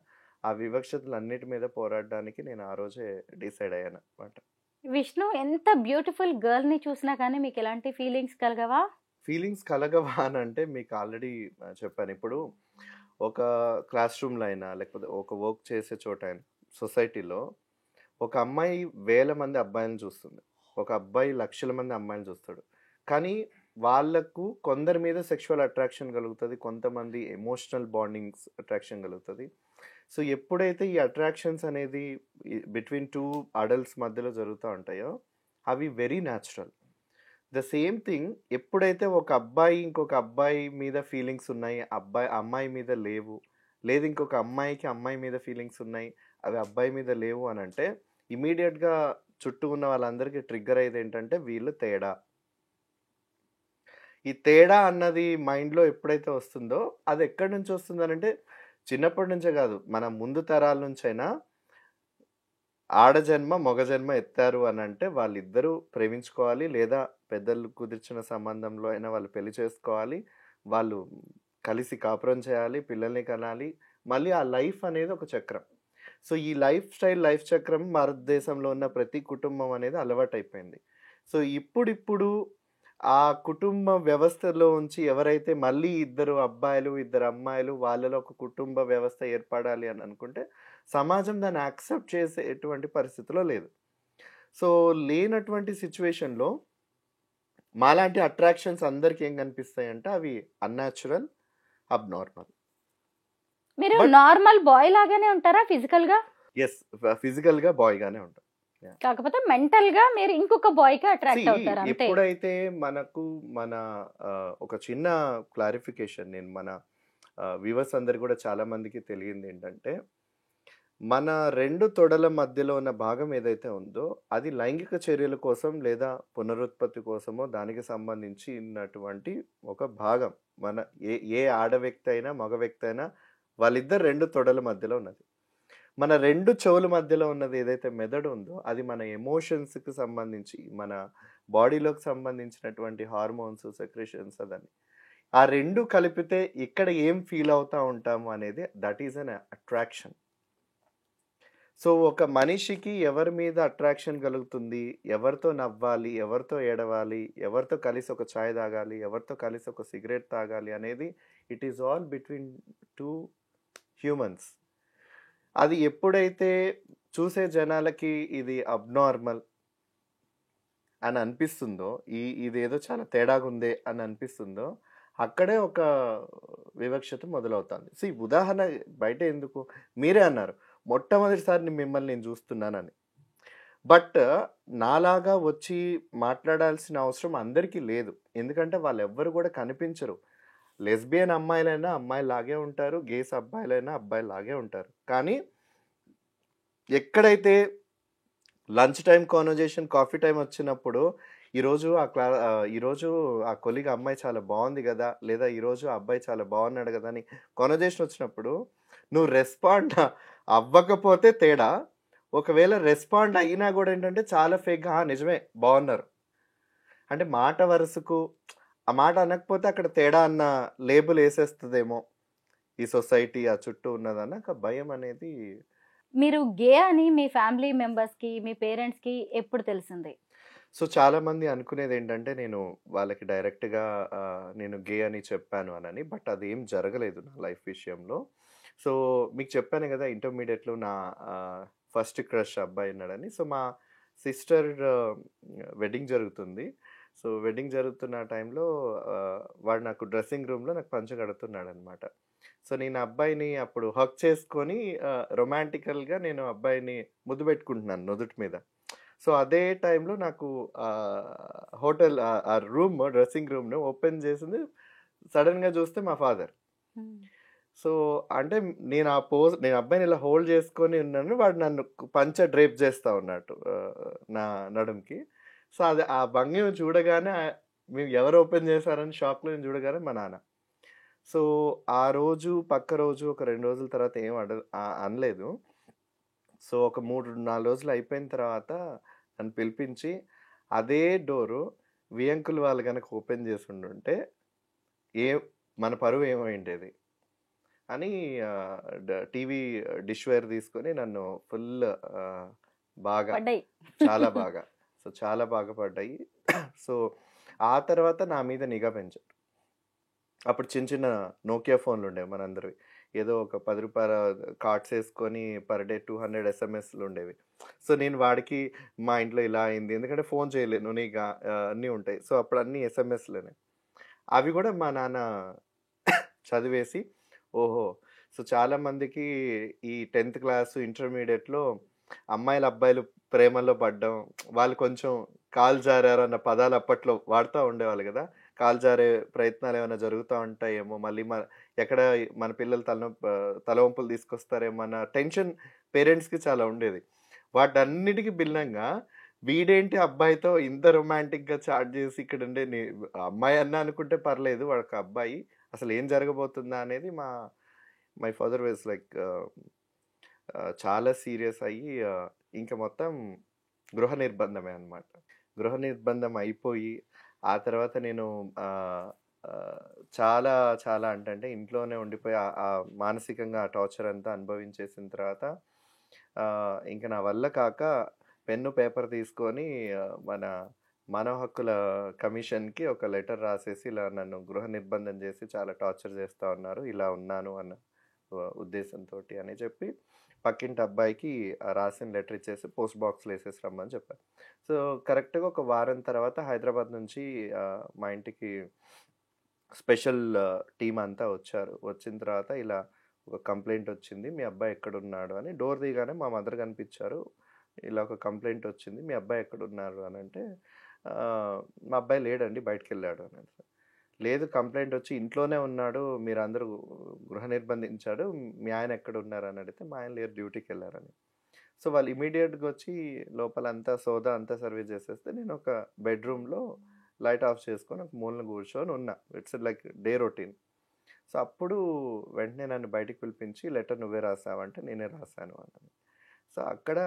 ఆ వివక్షతలు అన్నిటి మీద పోరాడడానికి నేను ఆ రోజే డిసైడ్ అయ్యాను అనమాట. విష్ణు ఎంత బ్యూటిఫుల్ గర్ల్ ని చూసినా కానీ మీకు ఎలాంటి ఫీలింగ్స్ కలగవా? ఫీలింగ్స్ కలగవా అని అంటే మీకు ఆల్రెడీ చెప్పాను. ఇప్పుడు ఒక క్లాస్ రూమ్లో అయినా, లేకపోతే ఒక వర్క్ చేసే చోట అయినా, సొసైటీలో ఒక అమ్మాయి 1000 మంది అబ్బాయిలను చూస్తుంది, ఒక అబ్బాయి లక్షల మంది అమ్మాయిలను చూస్తాడు. కానీ వాళ్ళకు కొందరి మీద సెక్షువల్ అట్రాక్షన్ కలుగుతుంది, కొంతమంది ఎమోషనల్ బాండింగ్స్ అట్రాక్షన్ కలుగుతుంది. సో ఎప్పుడైతే ఈ అట్రాక్షన్స్ అనేది బిట్వీన్ 2 అడల్ట్స్ మధ్యలో జరుగుతూ ఉంటాయో అవి very natural. The same thing ఎప్పుడైతే ఒక అబ్బాయి ఇంకొక అబ్బాయి మీద ఫీలింగ్స్ ఉన్నాయి, అమ్మాయి మీద లేవు, లేదు ఇంకొక అమ్మాయికి అమ్మాయి మీద ఫీలింగ్స్ ఉన్నాయి, అవి అబ్బాయి మీద లేవు అని అంటే ఇమీడియట్గా చుట్టూ ఉన్న వాళ్ళందరికీ ట్రిగ్గర్ అయ్యేది ఏంటంటే వీళ్ళు తేడా. ఈ తేడా అన్నది మైండ్లో ఎప్పుడైతే వస్తుందో అది ఎక్కడి నుంచి వస్తుందని అంటే చిన్నప్పటి నుంచే కాదు, మన ముందు తరాల నుంచైనా ఆడజన్మ మగజన్మ ఎత్తారు అని అంటే వాళ్ళిద్దరూ ప్రేమించుకోవాలి, లేదా పెద్దలు కుదిర్చిన సంబంధంలో అయినా వాళ్ళు పెళ్లి చేసుకోవాలి, వాళ్ళు కలిసి కాపురం చేయాలి, పిల్లల్ని కనాలి. మళ్ళీ ఆ లైఫ్ అనేది ఒక చక్రం. సో ఈ లైఫ్ చక్రం భారతదేశంలో ఉన్న ప్రతి కుటుంబం అనేది అలవాటు అయిపోయింది. సో ఇప్పుడు ఆ కుటుంబ వ్యవస్థలో ఉంచి ఎవరైతే మళ్ళీ 2 అబ్బాయిలు 2 అమ్మాయిలు వాళ్ళలో ఒక కుటుంబ వ్యవస్థ ఏర్పడాలి అని అనుకుంటే సమాజం దాన్ని యాక్సెప్ట్ చేసేటువంటి పరిస్థితిలో లేదు. సో లేనటువంటి సిచ్యువేషన్లో మాలాంటి అట్రాక్షన్స్ అందరికి ఏం కనిపిస్తాయి అంటే అవి అన్యాచురల్, అబ్నార్మల్. మీరు నార్మల్ బాయ్ లాగానే ఉంటారా ఫిజికల్ గా? ఎస్, ఫిజికల్ గా బాయ్ గానే ఉంటాం, కాకపోతే మెంటల్ గా మీరు ఇంకొక బాయ్ కి అట్రాక్ట్ అవుతారు అంతే. ఎప్పుడైతే మనకు ఒక చిన్న క్లారిఫికేషన్ నేను మన వ్యూవర్స్ అందరు కూడా చాలా మందికి తెలియంది ఏంటంటే, మన 2 తొడల మధ్యలో ఉన్న భాగం ఏదైతే ఉందో అది లైంగిక చర్యల కోసం లేదా పునరుత్పత్తి కోసమో దానికి సంబంధించినటువంటి ఒక భాగం. మన ఏ ఆడ వ్యక్తి అయినా మగ వ్యక్తి అయినా వాళ్ళిద్దరు 2 తొడల మధ్యలో ఉన్నది. మన 2 చెవుల మధ్యలో ఉన్నది ఏదైతే మెదడు ఉందో అది మన ఎమోషన్స్కి సంబంధించి, మన బాడీలోకి సంబంధించినటువంటి హార్మోన్స్, సెక్రెషన్స్, అదని ఆ 2 కలిపితే ఇక్కడ ఏం ఫీల్ అవుతా ఉంటాము అనేది that is an attraction. So, ఒక మనిషికి ఎవరి మీద అట్రాక్షన్ కలుగుతుంది, ఎవరితో నవ్వాలి, ఎవరితో ఏడవాలి, ఎవరితో కలిసి ఒక చాయ్ తాగాలి, ఎవరితో కలిసి ఒక సిగరెట్ తాగాలి అనేది it is all between 2 humans. అది ఎప్పుడైతే చూసే జనాలకి ఇది అబ్నార్మల్ అని అనిపిస్తుందో, ఇదేదో చాలా తేడాగుందే అని అనిపిస్తుందో, అక్కడే ఒక వివక్షత మొదలవుతుంది. ఉదాహరణ బయట ఎందుకు, మీరే అన్నారు మొట్టమొదటిసారి మిమ్మల్ని నేను చూస్తున్నానని. బట్ నాలాగా వచ్చి మాట్లాడాల్సిన అవసరం అందరికీ లేదు. ఎందుకంటే వాళ్ళెవ్వరు కూడా కనిపించరు. లెస్బియన్ అమ్మాయిలైనా అమ్మాయిలాగే ఉంటారు, గేస్ అబ్బాయిలైనా అబ్బాయిలాగే ఉంటారు. కానీ ఎక్కడైతే lunch time conversation, coffee time వచ్చినప్పుడు ఈరోజు ఈరోజు ఆ కొలీగ్ అమ్మాయి చాలా బాగుంది కదా, లేదా ఈరోజు ఆ అబ్బాయి చాలా బాగున్నాడు కదా అని కాన్వర్జేషన్ వచ్చినప్పుడు నువ్వు రెస్పాండ్ అవ్వకపోతే తేడా, ఒకవేళ రెస్పాండ్ అయినా కూడా ఏంటంటే చాలా ఫేక్గా నిజమే బాగున్నారు అంటే మాట వరుసకు ఆ మాట అనకపోతే అక్కడ తేడా అన్న లేబుల్ వేసేస్తుందేమో ఈ సొసైటీ, ఆ చుట్టూ ఉన్నదన్న ఒక భయం అనేది. మీరు గే అని మీ ఫ్యామిలీ మెంబర్స్కి, మీ పేరెంట్స్కి ఎప్పుడు తెలిసింది? సో చాలా మంది అనుకునేది ఏంటంటే నేను వాళ్ళకి డైరెక్ట్గా నేను గే అని చెప్పాను అని. బట్ అదేం జరగలేదు నా లైఫ్ విషయంలో. సో మీకు చెప్పాను కదా ఇంటర్మీడియట్లో నా ఫస్ట్ క్రష్ అబ్బాయి ఉన్నాడని. సో మా సిస్టర్ వెడ్డింగ్ జరుగుతుంది. సో వెడ్డింగ్ జరుగుతున్న టైంలో వాడు నాకు డ్రెస్సింగ్ రూమ్లో నాకు పంచ కడుతున్నాడు అనమాట. సో నేను అబ్బాయిని అప్పుడు హక్ చేసుకొని రొమాంటికల్గా నేను అబ్బాయిని ముద్దు పెట్టుకుంటున్నాను నుదుటి మీద. సో అదే టైంలో నాకు హోటల్ ఆ రూమ్ డ్రెస్సింగ్ రూమ్ను ఓపెన్ చేసింది సడన్గా చూస్తే మా ఫాదర్. సో అంటే నేను నేను అబ్బాయిని ఇలా హోల్డ్ చేసుకొని ఉన్నాను, వాడు నన్ను పంచ డ్రేప్ చేస్తా ఉన్నట్టు నా నడుంకి. సో అది ఆ భంగిమ చూడగానే మేము ఎవరు ఓపెన్ చేశారని షాక్లో నేను చూడగానే మా నాన్న. సో ఆ రోజు పక్క రోజు ఒక 2 రోజుల తర్వాత ఏం అనలేదు. సో ఒక 3-4 రోజులు అయిపోయిన తర్వాత నన్ను పిలిపించి అదే డోరు వియంకులు వాళ్ళు కనుక ఓపెన్ చేసి ఉండుంటే మన పరువు ఏమైండేది అని టీవీ డిష్ వేర్ తీసుకొని నన్ను ఫుల్ బాగా చాలా బాగా చాలా బాగా పడ్డాయి. సో ఆ తర్వాత నా మీద నిఘా పెంచారు. అప్పుడు చిన్న చిన్న నోకియా ఫోన్లు ఉండేవి మనందరివి. ఏదో ఒక 10 రూపాయల కార్డ్స్ వేసుకొని పర్ డే 200 ఎస్ఎంఎస్లు ఉండేవి. సో నేను వాడికి మా ఇంట్లో ఇలా అయింది, ఎందుకంటే ఫోన్ చేయలేను నీకు అన్నీ ఉంటాయి. సో అప్పుడు అన్నీ ఎస్ఎంఎస్లోనే. అవి కూడా మా నాన్న చదివేసి ఓహో సో చాలామందికి ఈ 10th క్లాసు ఇంటర్మీడియట్లో అమ్మాయిలు అబ్బాయిలు ప్రేమలో పడ్డం, వాళ్ళు కొంచెం కాలు జారారు అన్న పదాలు అప్పట్లో వాడుతూ ఉండేవాళ్ళు కదా. కాలు జారే ప్రయత్నాలు ఏమైనా జరుగుతూ ఉంటాయేమో, మళ్ళీ ఎక్కడ మన పిల్లలు తలవంపులు తీసుకొస్తారేమో అన్న టెన్షన్ పేరెంట్స్కి చాలా ఉండేది. వాటన్నిటికీ భిన్నంగా వీడేంటి అబ్బాయితో ఇంత రొమాంటిక్గా చాట్ చేసి ఇక్కడ ఉండే అమ్మాయి అన్న అనుకుంటే పర్లేదు, వాడికి అబ్బాయి అసలు ఏం జరగబోతుందా అనేది మై ఫాదర్ వాజ్ లైక్ చాలా సీరియస్ అయ్యి ఇంకా మొత్తం గృహ నిర్బంధమే అనమాట. గృహ నిర్బంధం అయిపోయి ఆ తర్వాత నేను చాలా చాలా అంటే ఇంట్లోనే ఉండిపోయి ఆ మానసికంగా ఆ టార్చర్ అంతా అనుభవించేసిన తర్వాత ఇంకా నా వల్ల కాక పెన్ను పేపర్ తీసుకొని మన మానవ హక్కుల కమిషన్కి ఒక లెటర్ రాసేసి ఇలా నన్ను గృహ నిర్బంధం చేసి చాలా టార్చర్ చేస్తూ ఉన్నారు, ఇలా ఉన్నాను అన్న ఉద్దేశంతో అని చెప్పి పక్కింటి అబ్బాయికి రాసిన లెటర్ ఇచ్చేసి పోస్ట్ బాక్స్లో వేసేసి రమ్మని చెప్పారు. సో కరెక్ట్గా ఒక వారం తర్వాత హైదరాబాద్ నుంచి మా ఇంటికి స్పెషల్ టీం అంతా వచ్చారు. వచ్చిన తర్వాత ఇలా ఒక కంప్లైంట్ వచ్చింది, మీ అబ్బాయి ఎక్కడున్నాడు అని. డోర్ దిగానే మా మదర్ కనిపించారు. ఇలా ఒక కంప్లైంట్ వచ్చింది, మీ అబ్బాయి ఎక్కడున్నారు అని అంటే మా అబ్బాయి లేడండి బయటికి వెళ్ళాడు అని. లేదు కంప్లైంట్ వచ్చి ఇంట్లోనే ఉన్నాడు, మీరు అందరూ గృహ నిర్బంధించాడు, మీ ఆయన ఎక్కడ ఉన్నారు అని అడిగితే మా ఆయన లేరు డ్యూటీకి వెళ్ళారని. సో వాళ్ళు ఇమీడియట్గా వచ్చి లోపల అంతా సోదా అంతా సర్వీస్ చేసేస్తే నేను ఒక బెడ్రూమ్లో లైట్ ఆఫ్ చేసుకొని ఒక మూలన కూర్చొని ఉన్నా. It's like day routine. So అప్పుడు వెంటనే నన్ను బయటికి పిలిపించి లెటర్ నువ్వే రాసావంటే నేనే రాశాను అన్నాను. సో అక్కడ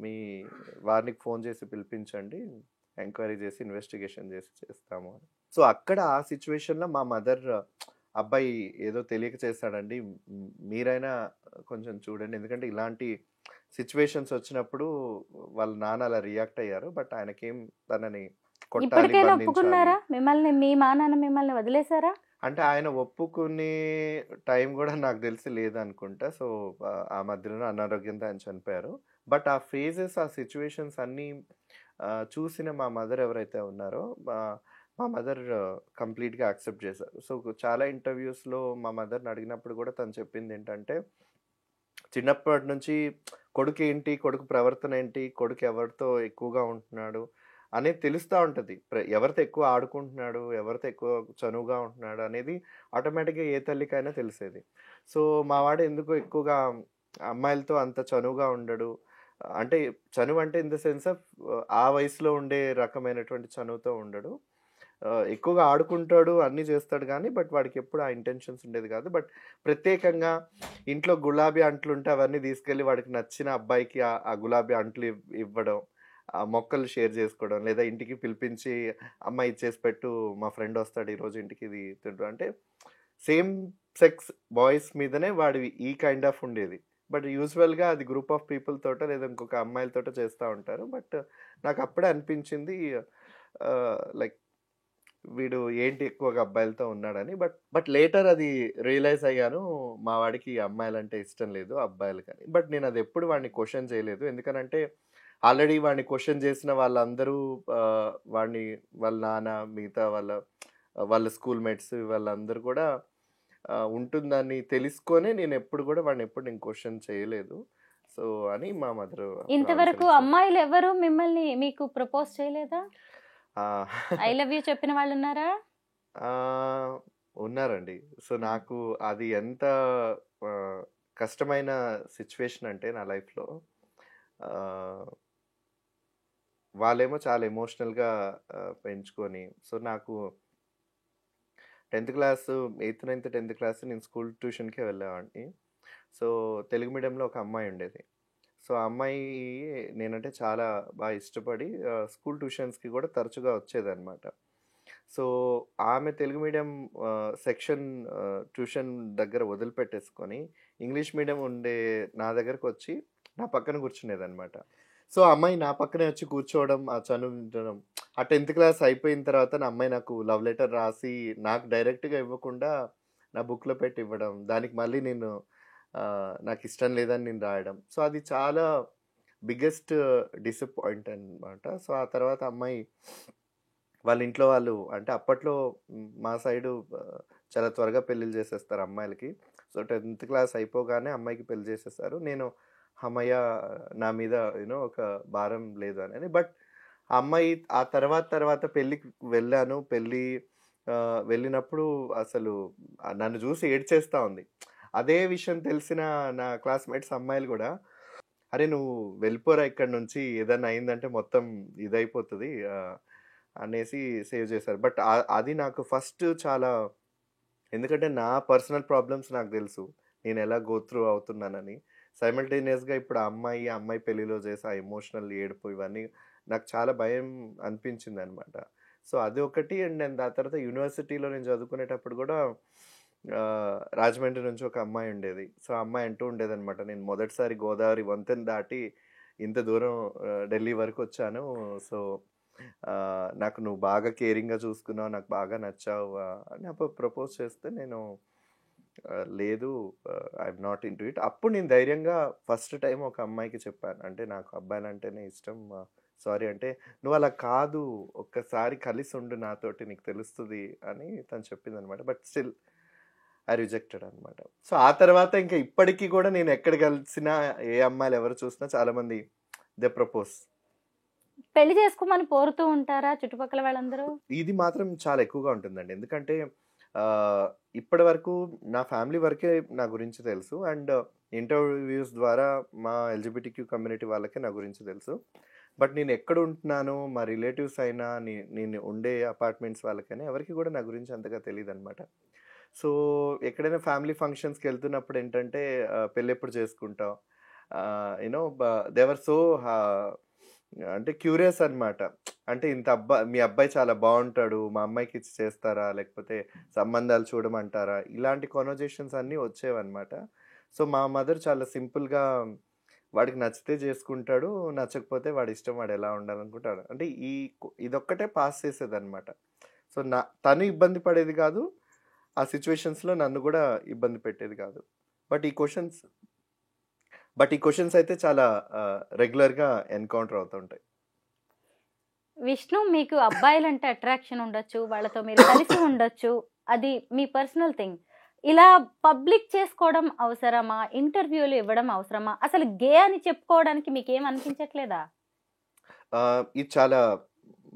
మీ వారికి ఫోన్ చేసి పిలిపించండి, ఎంక్వైరీ చేసి ఇన్వెస్టిగేషన్ చేసి చేస్తాము అని. సో అక్కడ ఆ సిచ్యువేషన్లో మా మదర్, అబ్బాయి ఏదో తెలియక చేస్తాడండి, మీరైనా కొంచెం చూడండి, ఎందుకంటే ఇలాంటి సిచ్యువేషన్స్ వచ్చినప్పుడు వాళ్ళ నాన్న అలా రియాక్ట్ అయ్యారు, బట్ ఆయనకేం తనని కొట్టాలి, ఇప్పటికైనా బంధించాలి. ఒప్పుకున్నారా మిమ్మల్ని, మీ మా నాన్న మిమ్మల్ని వదిలేశారా? అంటే ఆయన ఒప్పుకునే టైం కూడా నాకు తెలిసి లేదనుకుంటా. సో ఆ మధ్యలో అనారోగ్యంతో ఆయన చనిపోయారు. బట్ ఆ ఫేజెస్, ఆ సిచ్యువేషన్స్ అన్నీ చూసిన మా మదర్ ఎవరైతే ఉన్నారో, మా మదర్ కంప్లీట్గా యాక్సెప్ట్ చేశారు. సో చాలా ఇంటర్వ్యూస్లో మా మదర్ని అడిగినప్పుడు కూడా తను చెప్పింది ఏంటంటే, చిన్నప్పటి నుంచి కొడుకు ఏంటి, కొడుకు ప్రవర్తన ఏంటి, కొడుకు ఎవరితో ఎక్కువగా ఉంటున్నాడు అనేది తెలుస్తూ ఉంటుంది. ఎవరితో ఎక్కువ ఆడుకుంటున్నాడు, ఎవరితో ఎక్కువ చనువుగా ఉంటున్నాడు అనేది ఆటోమేటిక్గా ఏ తల్లికైనా తెలిసేది. సో మా వాడు ఎందుకు ఎక్కువగా అమ్మాయిలతో అంత చనువుగా ఉండడు, అంటే చనువు అంటే ఇన్ ద సెన్స్ ఆఫ్ ఆ వయసులో ఉండే రకమైనటువంటి చనువుతో ఉండడు, ఎక్కువగా ఆడుకుంటాడు, అన్నీ చేస్తాడు కానీ బట్ వాడికి ఎప్పుడు ఆ ఇంటెన్షన్స్ ఉండేది కాదు. బట్ ప్రత్యేకంగా ఇంట్లో గులాబీ అంట్లు ఉంటే అవన్నీ తీసుకెళ్ళి వాడికి నచ్చిన అబ్బాయికి ఆ గులాబీ అంట్లు ఇవ్వడం, ఆ మొక్కలు షేర్ చేసుకోవడం, లేదా ఇంటికి పిలిపించి అమ్మ ఇచ్చేసి పెట్టు, మా ఫ్రెండ్ వస్తాడు ఈరోజు ఇంటికి, ఇది తింటు అంటే సేమ్ సెక్స్ బాయ్స్ మీదనే వాడి ఈ కైండ్ ఆఫ్ ఉండేది. బట్ యూజువల్గా అది గ్రూప్ ఆఫ్ పీపుల్ తోట లేదా ఇంకొక అమ్మాయిలతోట చేస్తూ ఉంటారు. బట్ నాకు అప్పుడే అనిపించింది లైక్ వీడు ఏంటి ఎక్కువగా అబ్బాయిలతో ఉన్నాడని. బట్ లేటర్ అది రియలైజ్ అయ్యాను, మా వాడికి అమ్మాయిలంటే ఇష్టం లేదు, అబ్బాయిలు కానీ. బట్ నేను అది ఎప్పుడు వాడిని క్వశ్చన్ చేయలేదు, ఎందుకనంటే ఆల్రెడీ వాడిని క్వశ్చన్ చేసిన వాళ్ళందరూ వాడిని, వాళ్ళ నాన్న, మిగతా వాళ్ళ స్కూల్ మేట్స్ వాళ్ళందరూ కూడా ఉంటుందని తెలుసుకొని నేను ఎప్పుడు కూడా వాడిని ఎప్పుడు నేను క్వశ్చన్ చేయలేదు. సో అని మా మదర్. ఇంతవరకు అమ్మాయిలు ఎవరు మిమ్మల్ని మీకు ప్రపోజ్ చేయలేదా? ఐ లవ్ యూ చెప్పిన వాళ్ళు ఉన్నారా? ఉన్నారండి. సో నాకు అది ఎంత కష్టమైన సిచ్యువేషన్ అంటే నా లైఫ్లో, వాళ్ళేమో చాలా ఎమోషనల్గా పెంచుకొని, సో నాకు 10th class, 8th 9th 10th class నేను స్కూల్ ట్యూషన్కే వెళ్ళేవాడిని. సో తెలుగు మీడియంలో ఒక అమ్మాయి ఉండేది. సో ఆ అమ్మాయి నేనంటే చాలా బాగా ఇష్టపడి స్కూల్ ట్యూషన్స్కి కూడా తరచుగా వచ్చేదన్నమాట. సో ఆమె తెలుగు మీడియం సెక్షన్ ట్యూషన్ దగ్గర వదిలిపెట్టేసుకొని ఇంగ్లీష్ మీడియం ఉండే నా దగ్గరకు వచ్చి నా పక్కన కూర్చునేదన్నమాట. సో ఆ అమ్మాయి నా పక్కనే వచ్చి కూర్చోవడం, ఆ చదువు ఆ 10th క్లాస్ అయిపోయిన తర్వాత నా అమ్మాయి నాకు లవ్ లెటర్ రాసి నాకు డైరెక్ట్గా ఇవ్వకుండా నా బుక్లో పెట్టి ఇవ్వడం, దానికి మళ్ళీ నేను నాకు ఇష్టం లేదని నేను రాయడం. సో అది చాలా బిగ్గెస్ట్ డిసప్పాయింట్ అనమాట. సో ఆ తర్వాత అమ్మాయి వాళ్ళ ఇంట్లో వాళ్ళు, అంటే అప్పట్లో మా సైడు చాలా త్వరగా పెళ్ళిళ్ళు చేసేస్తారు అమ్మాయిలకి. సో 10th క్లాస్ అయిపోగానే అమ్మాయికి పెళ్లి చేసేస్తారు. నేను అమ్మయ్య, నా మీద ఒక భారం లేదు అని. బట్ ఆ అమ్మాయి ఆ తర్వాత పెళ్ళికి వెళ్ళాను. వెళ్ళినప్పుడు అసలు నన్ను చూసి ఏడ్చేస్తూ ఉంది. అదే విషయం తెలిసిన నా క్లాస్మేట్స్ అమ్మాయిలు కూడా, అరే నువ్వు వెళ్ళిపోరా ఇక్కడ నుంచి, ఏదన్నా అయిందంటే మొత్తం ఇదైపోతుంది అనేసి సేవ్ చేశారు. బట్ అది నాకు ఫస్ట్ చాలా, ఎందుకంటే నా పర్సనల్ ప్రాబ్లమ్స్ నాకు తెలుసు, నేను ఎలా గో త్రూ అవుతున్నానని. సైమల్టేనియస్గా ఇప్పుడు ఆ అమ్మాయి పెళ్ళిలో చేసే ఆ ఎమోషనల్ ఏడుపు ఇవన్నీ నాకు చాలా భయం అనిపించింది అనమాట. సో అది ఒకటి. అండ్ నేను దాని తర్వాత యూనివర్సిటీలో నేను చదువుకునేటప్పుడు కూడా రాజమండ్రి నుంచి ఒక అమ్మాయి ఉండేది. సో ఆ అమ్మాయి అంటూ ఉండేది అనమాట, నేను మొదటిసారి గోదావరి వంతెన దాటి ఇంత దూరం ఢిల్లీ వరకు వచ్చాను, సో నాకు నువ్వు బాగా కేరింగ్గా చూసుకున్నావు, నాకు బాగా నచ్చావు అని అప్పుడు ప్రపోజ్ చేస్తే నేను లేదు, I'm not in to it. అప్పుడు నేను ధైర్యంగా ఫస్ట్ టైం ఒక అమ్మాయికి చెప్పాను, అంటే నాకు అబ్బాయిలు అంటేనే ఇష్టం, సారీ అంటే నువ్వు అలా కాదు, ఒక్కసారి కలిసి ఉండు నాతోటి, నీకు తెలుస్తుంది అని తను చెప్పింది అనమాట. బట్ స్టిల్ ఐ రిజెక్టెడ్ అనమాట. సో ఆ తర్వాత ఇంకా ఇప్పటికీ కూడా నేను ఎక్కడ కలిసినా, ఏ అమ్మాయిలు ఎవరు చూసినా చాలామంది దే ప్రపోజ్. పెళ్లి చేసుకోమని కోరుతూ ఉంటారా చుట్టుపక్కల వాళ్ళందరూ? ఇది మాత్రం చాలా ఎక్కువగా ఉంటుందండి, ఎందుకంటే ఇప్పటి వరకు నా ఫ్యామిలీ వరకే నా గురించి తెలుసు, అండ్ ఇంటర్వ్యూస్ ద్వారా మా ఎల్జిబిటిక్యూ కమ్యూనిటీ వాళ్ళకే నా గురించి తెలుసు. బట్ నేను ఎక్కడ ఉంటున్నాను, మా రిలేటివ్స్ అయినా, నేను ఉండే అపార్ట్మెంట్స్ వాళ్ళకైనా ఎవరికి కూడా నా గురించి అంతగా తెలియదు అనమాట. సో ఎక్కడైనా ఫ్యామిలీ ఫంక్షన్స్కి వెళ్తున్నప్పుడు ఏంటంటే పెళ్ళి ఎప్పుడు చేసుకుంటావు, యూనో దేవర్ సో అంటే క్యూరియస్ అన్నమాట. అంటే మీ అబ్బాయి చాలా బావుంటాడు. మా అమ్మాయికి ఇచ్చి చేస్తారా? లేకపోతే సంబంధాలు చూడమంటారా? ఇలాంటి కన్వర్జేషన్స్ అన్నీ వచ్చేవన్నమాట. సో, మా మదర్ చాలా సింపుల్‌గా వాడికి నచ్చితే చేసుకుంటాడు. నచ్చకపోతే వాడి ఇష్టం వాడు ఎలా ఉండాలనుకుంటాడు. అంటే ఇదొక్కటే పాస్ చేసేదన్నమాట. సో, తను ఇబ్బంది పడేది కాదు. ఆ సిట్యుయేషన్స్‌లో నన్ను కూడా ఇబ్బంది పెట్టేది కాదు. బట్ ఈ క్వెషన్స్ బట్ ఈ క్వెషన్స్ అయితే చాలా రెగ్యులర్‌గా ఎన్‌కౌంటర్ అవుతుంటాయి. విష్ణు, మీకు అబ్బాయిలంటే అట్రాక్షన్ ఉండొచ్చు, వాళ్ళతో మీరు కలిసి ఉండొచ్చు, అది మీ పర్సనల్ థింగ్. ఇలా పబ్లిక్ చేసుకోవడం అవసరమా? ఇంటర్వ్యూలు ఇవ్వడం అవసరమా? అసలు గే అని చెప్పుకోవడానికి మీకేం అనిపించట్లేదా? ఇది చాలా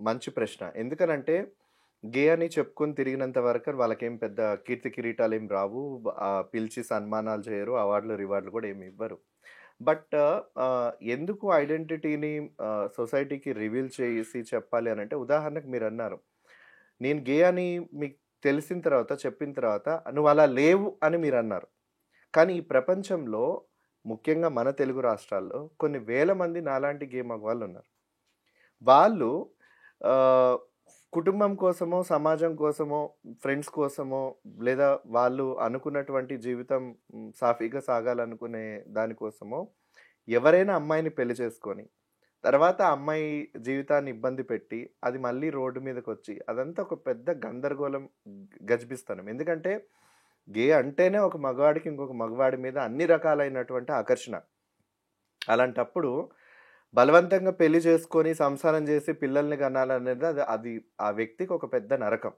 మంచి ప్రశ్న. ఎందుకనంటే గే అని చెప్పుకొని తిరిగినంత వరకు వాళ్ళకేం పెద్ద కీర్తి కిరీటాలేం రావు. పిలిచి సన్మానాలు చేయరు. అవార్డులు, రివార్డులు కూడా ఏమి ఇవ్వరు. బట్ ఎందుకు ఐడెంటిటీని సొసైటీకి రివీల్ చేసి చెప్పాలి అనంటే, ఉదాహరణకు మీరన్నారు, నేను గే అని మీకు తెలిసిన తర్వాత, చెప్పిన తర్వాత నువ్వు అలా లేవు అని మీరన్నారు. కానీ ఈ ప్రపంచంలో ముఖ్యంగా మన తెలుగు రాష్ట్రాల్లో కొన్ని వేల మంది నాలాంటి గే మగవాళ్ళున్నారు. వాళ్ళు ఆహ్, కుటుంబం కోసమో, సమాజం కోసమో, ఫ్రెండ్స్ కోసమో, లేదా వాళ్ళు అనుకున్నటువంటి జీవితం సాఫీగా సాగాలనుకునే దానికోసమో ఎవరైనా అమ్మాయిని పెళ్లి చేసుకొని, తర్వాత ఆ అమ్మాయి జీవితాన్ని ఇబ్బంది పెట్టి, అది మళ్ళీ రోడ్డు మీదకొచ్చి, అదంతా ఒక పెద్ద గందరగోళం, గజిబిస్తానం. ఎందుకంటే గే అంటేనే ఒక మగవాడికి ఇంకొక మగవాడి మీద అన్ని రకాలైనటువంటి ఆకర్షణ. అలాంటప్పుడు బలవంతంగా పెళ్లి చేసుకొని, సంసారం చేసి పిల్లల్ని కనాలనేది అది అది ఆ వ్యక్తికి ఒక పెద్ద నరకం.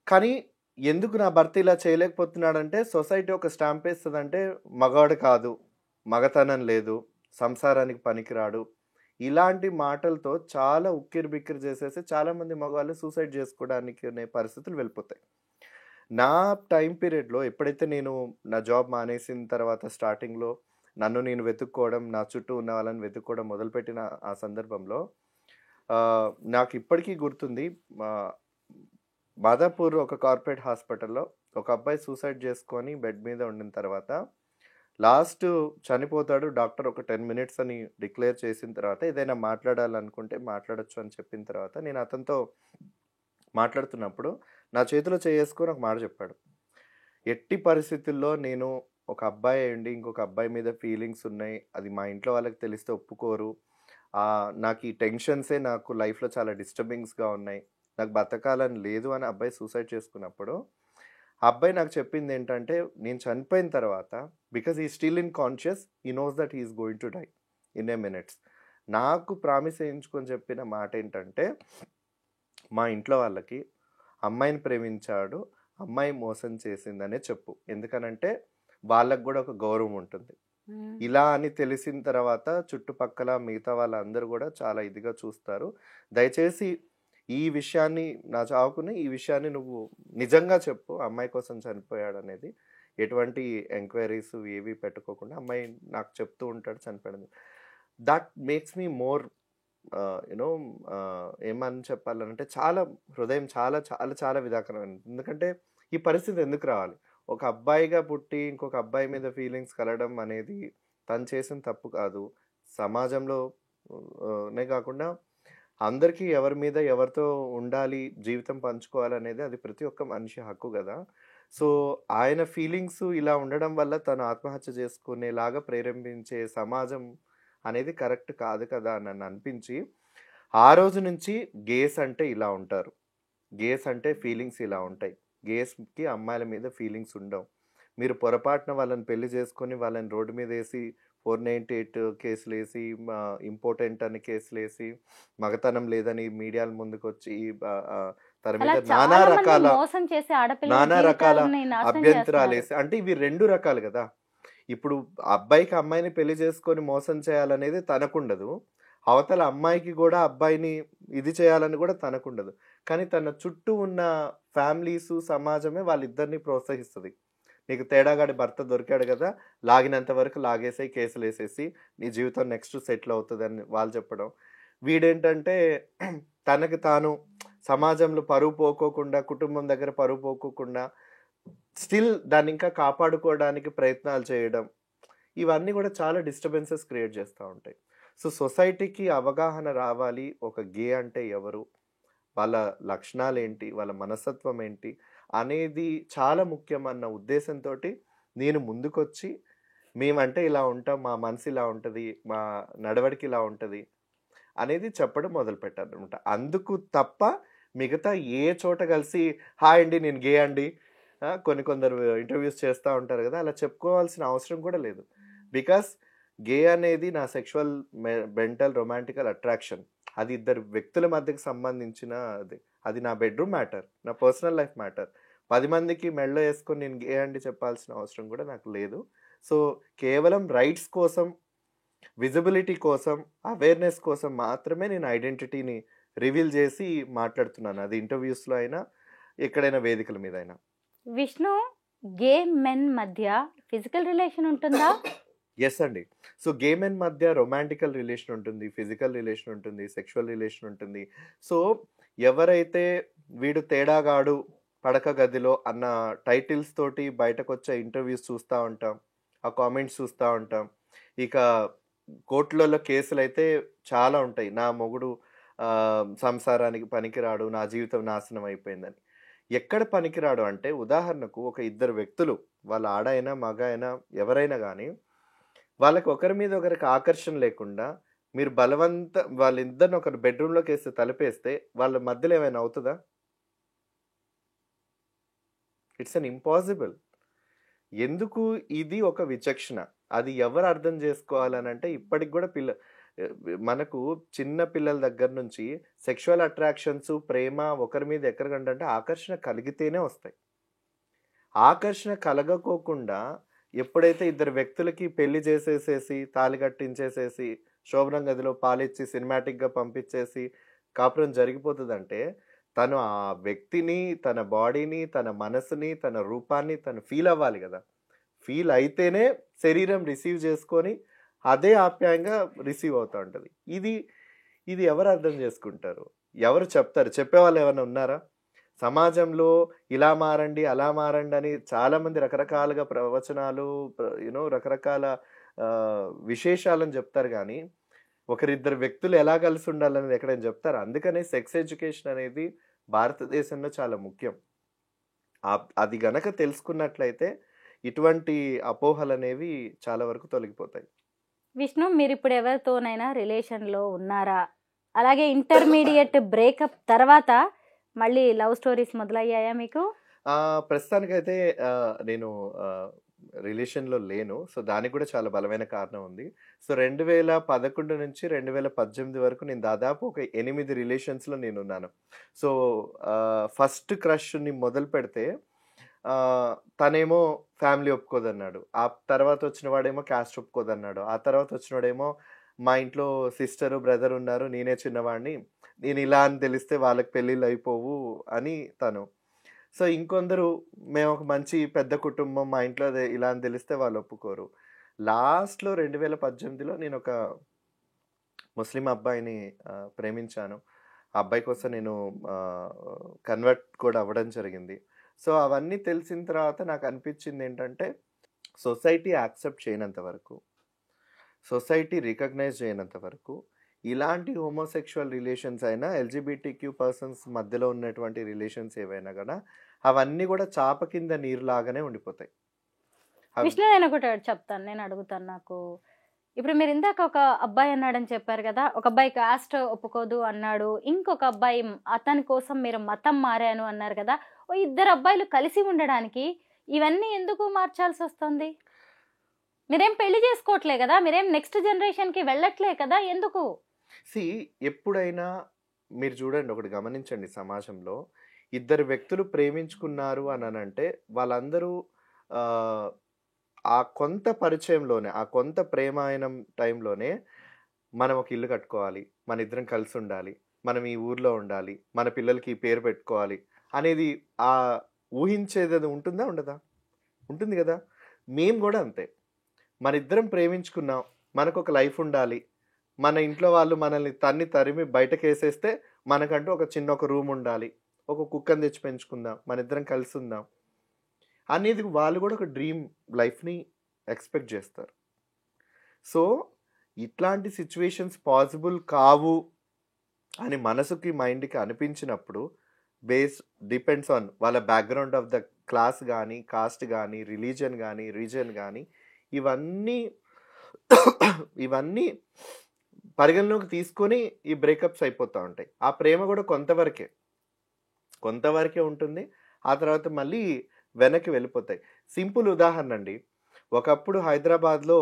కానీ ఎందుకు నా భర్త ఇలా చేయలేకపోతున్నాడంటే, సొసైటీ ఒక స్టాంప్ ఏస్తదంటే మగాడు కాదు, మగతనం లేదు, సంసారానికి పనికిరాడు. ఇలాంటి మాటలతో చాలా ఉక్కిరిబిక్కిరి చేసేసి చాలామంది మగవాళ్ళు సూసైడ్ చేసుకోవడానికి అనే పరిస్థితులు వెళ్ళిపోతాయి. నా టైం పీరియడ్‌లో ఎప్పుడైతే నేను నా జాబ్ మానేసిన తర్వాత స్టార్టింగ్‌లో నన్ను నేను వెతుక్కోవడం, నా చుట్టూ ఉన్న వాళ్ళని వెతుక్కోవడం మొదలుపెట్టిన ఆ సందర్భంలో నాకు ఇప్పటికీ గుర్తుంది. ఆహ్, మాదాపూర్ ఒక కార్పొరేట్ హాస్పిటల్‌లో ఒక అబ్బాయి సూసైడ్ చేసుకొని బెడ్ మీద ఉండిన తర్వాత లాస్ట్ చనిపోతాడు. డాక్టర్ ఒక 10 మినిట్స్ అని డిక్లేర్ చేసిన తర్వాత ఏదైనా మాట్లాడాలనుకుంటే మాట్లాడొచ్చు అని చెప్పిన తర్వాత నేను అతనితో మాట్లాడుతున్నప్పుడు నా చేతిలో చేసుకొని ఒక మాట చెప్పాడు. ఎట్టి పరిస్థితుల్లో నేను ఒక అబ్బాయి అయ్యుండి ఇంకొక అబ్బాయి మీద ఫీలింగ్స్ ఉన్నాయి. అది మా ఇంట్లో వాళ్ళకి తెలిస్తే ఒప్పుకోరు. నాకు ఈ టెన్షన్సే నాకు లైఫ్‌లో చాలా డిస్టర్బింగ్స్‌గా ఉన్నాయి. నాకు బతకాలని లేదు అని అబ్బాయి సూసైడ్ చేసుకున్నప్పుడు, ఆ అబ్బాయి నాకు చెప్పిందేంటంటే, నేను చనిపోయిన తర్వాత because he is still in conscious, he knows that he is going to die in a minutes. నాకు ప్రామిస్ చేయించుకొని చెప్పిన మాటేంటంటే, మా ఇంట్లో వాళ్ళకి అమ్మాయిని ప్రేమించాడు, అమ్మాయి మోసం చేసిందనే చెప్పు. ఎందుకనంటే వాళ్ళకి గూడా ఒక గౌరవం ఉంటుంది. ఇలా అని తెలిసిన తర్వాత చుట్టుపక్కల మిగతా వాళ్ళందరూ గూడా చాలా ఇదిగా చూస్తారు. దయచేసి ఈ విషయాన్ని, నా చావుకుని ఈ విషయాన్ని నువ్వు నిజంగా చెప్పు. అమ్మాయి కోసం చనిపోయాడనేది. ఎటువంటి ఎంక్వైరీస్ ఏవి పెట్టుకోకుండా అమ్మాయి నాకు చెప్తూ ఉంటాడు చనిపోయాడని. That makes me more you know ఏమని చెప్పాలంటే చాలా హృదయం చాలా చాలా చాలా విదాకరమైనది. ఎందుకంటే ఈ పరిస్థితి ఎందుకు రావాలి? ఒక అబ్బాయిగా పుట్టి ఇంకొక అబ్బాయి మీద ఫీలింగ్స్ కలగడం అనేది తను చేసిన తప్పు కాదు. సమాజంలో నే కాకుండా అందరికీ ఎవరి మీద ఎవరితో ఉండాలి, జీవితం పంచుకోవాలనేది అది ప్రతి ఒక్క మనిషి హక్కు గదా! సో, ఆయన ఫీలింగ్స్ ఇలా ఉండడం వల్ల తను ఆత్మహత్య చేసుకునేలాగా ప్రేరేపించే సమాజం అనేది కరెక్ట్ కాదు కదా అని నన్ను అనిపించి, ఆ రోజు నుంచి గేస్ అంటే ఇలా ఉంటారు. గేస్ అంటే ఫీలింగ్స్ ఇలా ఉంటాయి. గేస్‌కి అమ్మాయిల మీద ఫీలింగ్స్ ఉండవు. మీరు పొరపాటున వాళ్ళని పెళ్లి చేసుకొని వాళ్ళని రోడ్డు మీదేసి 498 కేసులేసి, ఇంపార్టెంట్ అని కేసులేసి, మగతనం లేదని మీడియాల ముందుకొచ్చి తన అలా మీద చాలా మంది మోసం చేసి ఆడపిల్లల నానా రకాల జీవితాలని నాశనం చేస్తున్నారు. అభ్యంతరాలేసి, అంటే ఇవి 2 రకాలు గదా! ఇప్పుడు అబ్బాయికి అమ్మాయిని పెళ్లి చేసుకొని మోసం చేయాలనేది తనకుండదు. అవతల అమ్మాయికి గూడా అబ్బాయిని ఇది చేయాలని గూడా తనకుండదు. కానీ తన చుట్టూ ఉన్న ఫ్యామిలీసు, సమాజమే వాళ్ళిద్దరిని ప్రోత్సహిస్తది. నీకు తేడాగాడి భర్త దొరికాడు గదా! లాగినంత వరకు లాగేసేయి, కేసులేసేసి నీ జీవితం నెక్స్ట్ సెటిల్ అవుతదని వాళ్ళు చెప్పడం. వీడేంటంటే తనకి తాను సమాజంలో పరువు పోకోకుండా, కుటుంబం దగ్గర పరువు పోకోకుండా స్టిల్ దాన్ని ఇంకా కాపాడుకోవడానికి ప్రయత్నాలు చేయడం. ఇవన్నీ గూడా చాలా డిస్టర్బెన్సెస్ క్రియేట్ చేస్తా ఉంటాయి. సో సొసైటీకి అవగాహన రావాలి, ఒక గే అంటే ఎవరు, వాళ్ళ లక్షణాలేంటి, వాళ్ళ మనస్తత్వం ఏంటి అనేది చాలా ముఖ్యమన్న ఉద్దేశంతో నేను ముందుకొచ్చి మేమంటే ఇలా ఉంటాం, మా మనసు ఇలా ఉంటుంది, మా నడవడికి ఇలా ఉంటుంది అనేది చెప్పడం మొదలుపెట్టాను అనమాట. అందుకు తప్ప మిగతా ఏ చోట కలిసి హాయ్ అండి నేను గే అండి కొందరు ఇంటర్వ్యూస్ చేస్తూ ఉంటారు కదా, అలా చెప్పుకోవాల్సిన అవసరం కూడా లేదు. బికాస్ గే అనేది నా సెక్షువల్ మెంటల్ రొమాంటికల్ అట్రాక్షన్, అది ఇద్దరు వ్యక్తుల మధ్యకి సంబంధించిన అది నా బెడ్రూమ్ మ్యాటర్, నా పర్సనల్ లైఫ్ మ్యాటర్. 10 మందికి మెడలో వేసుకొని నేను గే అండి చెప్పాల్సిన అవసరం కూడా నాకు లేదు. సో కేవలం రైట్స్ కోసం, విజిబిలిటీ కోసం, అవేర్నెస్ కోసం మాత్రమే నేను ఐడెంటిటీని రివీల్ చేసి మాట్లాడుతున్నాను, అది ఇంటర్వ్యూస్లో అయినా ఎక్కడైనా వేదికల మీద అయినా. విష్ణు, గే మెన్ మధ్య ఫిజికల్ రిలేషన్ ఉంటుందా? ఎస్ అండి. సో గే మెన్ మధ్య రొమాంటికల్ రిలేషన్ ఉంటుంది, ఫిజికల్ రిలేషన్ ఉంటుంది, సెక్షువల్ రిలేషన్ ఉంటుంది. సో ఎవరైతే వీడు తేడాగాడు పడక గదిలో అన్న టైటిల్స్ తోటి బయటకు వచ్చే ఇంటర్వ్యూస్ చూస్తూ ఉంటాం, ఆ కామెంట్స్ చూస్తూ ఉంటాం. ఇక కోర్టులలో కేసులు అయితే చాలా ఉంటాయి, నా మొగుడు సంసారానికి పనికిరాడు, నా జీవితం నాశనం అయిపోయిందని. ఎక్కడ పనికిరాడు అంటే, ఉదాహరణకు ఒక ఇద్దరు వ్యక్తులు, వాళ్ళ ఆడైనా మగ అయినా ఎవరైనా కానీ, వాళ్ళకి ఒకరి మీద ఒకరికి ఆకర్షణ లేకుండా మీరు వాళ్ళిద్దరిని ఒకరు బెడ్రూమ్లోకి వేస్తే తలుపేస్తే వాళ్ళ మధ్యలో ఏమైనా అవుతుందా? It's an impossible. ఎందుకు? ఇది ఒక విచక్షణ. అది ఎవరు అర్థం చేసుకోవాలని అంటే, ఇప్పటికి కూడా మనకు చిన్న పిల్లల దగ్గర నుంచి సెక్షువల్ అట్రాక్షన్స్, ప్రేమ ఒకరి మీద ఎక్కడికంటే ఆకర్షణ కలిగితేనే వస్తాయి. ఆకర్షణ కలగకోకుండా ఎప్పుడైతే ఇద్దరు వ్యక్తులకి పెళ్లి చేసేసేసి, తాళి కట్టించేసేసి, శోభనం గదిలో పాలిచ్చి సినిమాటిక్గా పంపించేసి కాపురం జరిగిపోతుందంటే, తను ఆ వ్యక్తిని, తన బాడీని, తన మనసుని, తన రూపాన్ని తను ఫీల్ అవ్వాలి కదా. ఫీల్ అయితేనే శరీరం రిసీవ్ చేసుకొని అదే ఆప్యాయంగా రిసీవ్ అవుతూ ఉంటుంది. ఇది ఎవరు అర్థం చేసుకుంటారు? ఎవరు చెప్తారు? చెప్పేవాళ్ళు ఏమైనా ఉన్నారా? సమాజంలో ఇలా మారండి, అలా మారండి అని చాలామంది రకరకాలుగా ప్రవచనాలు, రకరకాల విశేషాలను చెప్తారు, కానీ ఒకరిద్దరు వ్యక్తులు ఎలా కలిసి ఉండాలనేది ఎక్కడైనా చెప్తారు? అందుకనే సెక్స్ ఎడ్యుకేషన్ అనేది భారతదేశంలో చాలా ముఖ్యం. అది గనక తెలుసుకున్నట్లయితే ఇటువంటి అపోహలు అనేవి చాలా వరకు తొలగిపోతాయి. విష్ణు, మీరు ఇప్పుడు ఎవరితోనైనా రిలేషన్లో ఉన్నారా? అలాగే ఇంటర్మీడియట్ బ్రేకప్ తర్వాత మళ్ళీ లవ్ స్టోరీస్ మొదలయ్యాయా మీకు? ప్రస్తుతానికైతే నేను రిలేషన్లో లేను. సో దానికి కూడా చాలా బలమైన కారణం ఉంది. సో 2011 నుంచి 2018 వరకు నేను దాదాపు ఒక 8 రిలేషన్స్లో నేను ఉన్నాను. సో ఫస్ట్ క్రష్ని మొదలు పెడితే తనేమో ఫ్యామిలీ ఒప్పుకోదన్నాడు, ఆ తర్వాత వచ్చిన వాడేమో క్యాస్ట్ ఒప్పుకోదన్నాడు, ఆ తర్వాత వచ్చినవాడేమో మా ఇంట్లో సిస్టరు బ్రదర్ ఉన్నారు, నేనే చిన్నవాడిని, నేను ఇలా అని తెలిస్తే వాళ్ళకి పెళ్ళిళ్ళు అయిపోవు అని తను. సో ఇంకొందరు మేము ఒక మంచి పెద్ద కుటుంబం, మా ఇంట్లో అదే ఇలా అని తెలిస్తే వాళ్ళు ఒప్పుకోరు. లాస్ట్లో 2018లో నేను ఒక ముస్లిం అబ్బాయిని ప్రేమించాను. ఆ అబ్బాయి కోసం నేను కన్వర్ట్ కూడా అవ్వడం జరిగింది. సో అవన్నీ తెలిసిన తర్వాత నాకు అనిపించింది ఏంటంటే, సొసైటీ యాక్సెప్ట్ చేయనంత వరకు, సొసైటీ రికగ్నైజ్ చేయనంత వరకు ఇలాంటి హోమోసెక్షువల్ రిలేషన్స్ అయినా, ఎల్జిబిటిక్యూ పర్సన్స్ మధ్యలో ఉన్నటువంటి రిలేషన్స్ ఏవైనా కూడా అవన్నీ కూడా చాప కింద నీరులాగానే ఉండిపోతాయి. విష్ణు, నేను ఒకటి చెప్తాను, నేను అడుగుతాను. నాకు ఇప్పుడు మీరు ఇందాక ఒక అబ్బాయి అన్నాడని చెప్పారు కదా, ఒక అబ్బాయి కాస్ట్ ఒప్పుకోదు అన్నాడు, ఇంకొక అబ్బాయి అతని కోసం మీరు మతం మారాను అన్నారు కదా. ఓ ఇద్దరు అబ్బాయిలు కలిసి ఉండడానికి ఇవన్నీ ఎందుకు మార్చాల్సి వస్తుంది? మీరేం పెళ్లి చేసుకోవట్లే కదా, మీరేం నెక్స్ట్ జనరేషన్కి వెళ్ళట్లే కదా, ఎందుకు? ఎప్పుడైనా మీరు చూడండి, ఒకటి గమనించండి, సమాజంలో ఇద్దరు వ్యక్తులు ప్రేమించుకున్నారు అని అంటే వాళ్ళందరూ ఆ కొంత పరిచయంలోనే, ఆ కొంత ప్రేమాయణం టైంలోనే మనం ఒక ఇల్లు కట్టుకోవాలి, మన ఇద్దరం కలిసి ఉండాలి, మనం ఈ ఊర్లో ఉండాలి, మన పిల్లలకి ఈ పేరు పెట్టుకోవాలి అనేది ఆ ఊహించేది ఉంటుందా? ఉండదా? ఉంటుంది కదా. మేము కూడా అంతే, మన ఇద్దరం ప్రేమించుకున్నాం, మనకు ఒక లైఫ్ ఉండాలి, మన ఇంట్లో వాళ్ళు మనల్ని తరిమి బయటకు వేసేస్తే మనకంటూ ఒక రూమ్ ఉండాలి, ఒక కుక్కని తెచ్చి పెంచుకుందాం, మన ఇద్దరం కలిసి ఉందాం అనేది వాళ్ళు కూడా ఒక డ్రీమ్ లైఫ్ని ఎక్స్పెక్ట్ చేస్తారు. సో ఇట్లాంటి సిచ్యువేషన్స్ పాసిబుల్ కావు అని మనసుకి మైండ్కి అనిపించినప్పుడు డిపెండ్స్ ఆన్ వాళ్ళ బ్యాక్గ్రౌండ్ ఆఫ్ ద క్లాస్ కానీ కాస్ట్ కానీ రిలీజన్ కానీ రీజన్ కానీ ఇవన్నీ ఇవన్నీ పరిగణలోకి తీసుకొని ఈ బ్రేకప్స్ అయిపోతూ ఉంటాయి. ఆ ప్రేమ కూడా కొంతవరకే ఉంటుంది, ఆ తర్వాత మళ్ళీ వెనక్కి వెళ్ళిపోతాయి. సింపుల్ ఉదాహరణ అండి, ఒకప్పుడు హైదరాబాద్లో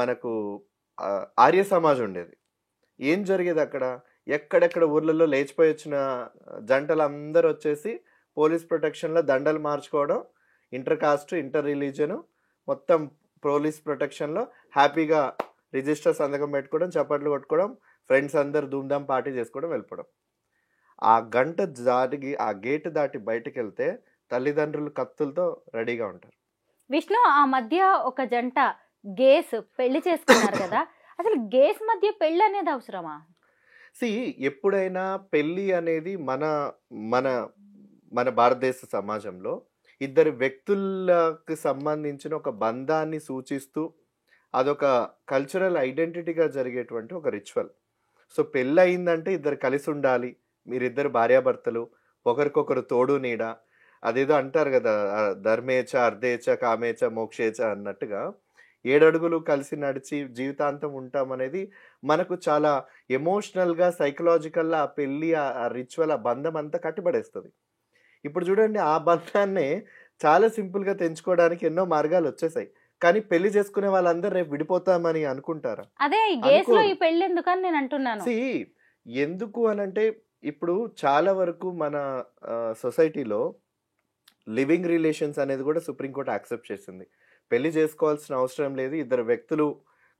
మనకు ఆర్య సమాజ్ ఉండేది. ఏం జరిగేది అక్కడ, ఎక్కడెక్కడ ఊర్లలో లేచిపోయి వచ్చిన జంటలు అందరూ వచ్చేసి పోలీస్ ప్రొటెక్షన్లో దండలు మార్చుకోవడం, ఇంటర్ కాస్ట్ ఇంటర్ రిలీజను మొత్తం పోలీస్ ప్రొటెక్షన్లో హ్యాపీగా రిజిస్టర్ సంతకం పెట్టుకోవడం, చప్పట్లు కొట్టుకోవడం, ఫ్రెండ్స్ అందరు ధూమ్ధాం పార్టీ చేసుకోవడం, వెళ్ళిపోవడం. ఆ గంట దాటి ఆ గేట్ దాటి బయటకు వెళ్తే తల్లిదండ్రులు కత్తులతో రెడీగా ఉంటారు. విష్ణు, ఆ మధ్య ఒక జంట గేస్ పెళ్లి చేసుకున్నారు కదా, అసలు గేస్ మధ్య పెళ్లి అనేది అవసరమా? ఎప్పుడైనా పెళ్లి అనేది మన మన మన భారతదేశ సమాజంలో ఇద్దరు వ్యక్తులకు సంబంధించిన ఒక బంధాన్ని సూచిస్తూ అదొక కల్చరల్ ఐడెంటిటీగా జరిగేటువంటి ఒక రిచువల్. సో పెళ్ళి అయిందంటే ఇద్దరు కలిసి ఉండాలి, మీరిద్దరు భార్యాభర్తలు, ఒకరికొకరు తోడు నీడ, అదేదో అంటారు కదా, ధర్మేచ అర్ధేచ కామేచ మోక్షేచ అన్నట్టుగా 7 అడుగులు కలిసి నడిచి జీవితాంతం ఉంటాం అనేది మనకు చాలా ఎమోషనల్గా సైకలాజికల్గా ఆ పెళ్ళి ఆ రిచువల్ ఆ బంధం అంతా కట్టిపడేస్తుంది. ఇప్పుడు చూడండి, ఆ బంధాన్నే చాలా సింపుల్గా తెంచుకోవడానికి ఎన్నో మార్గాలు వచ్చేసాయి. కానీ పెళ్లి చేసుకునే వాళ్ళందరూ రేపు విడిపోతామని అనుకుంటారా? అదే ఈ గేస్ లో ఈ పెళ్లి ఎందుకని నేను అంటున్నాను. ఎందుకు అనంటే ఇప్పుడు చాలా వరకు మన సొసైటీలో లివింగ్ రిలేషన్స్ అనేది కూడా సుప్రీంకోర్టు యాక్సెప్ట్ చేసింది. పెళ్లి చేసుకోవాల్సిన అవసరం లేదు, ఇద్దరు వ్యక్తులు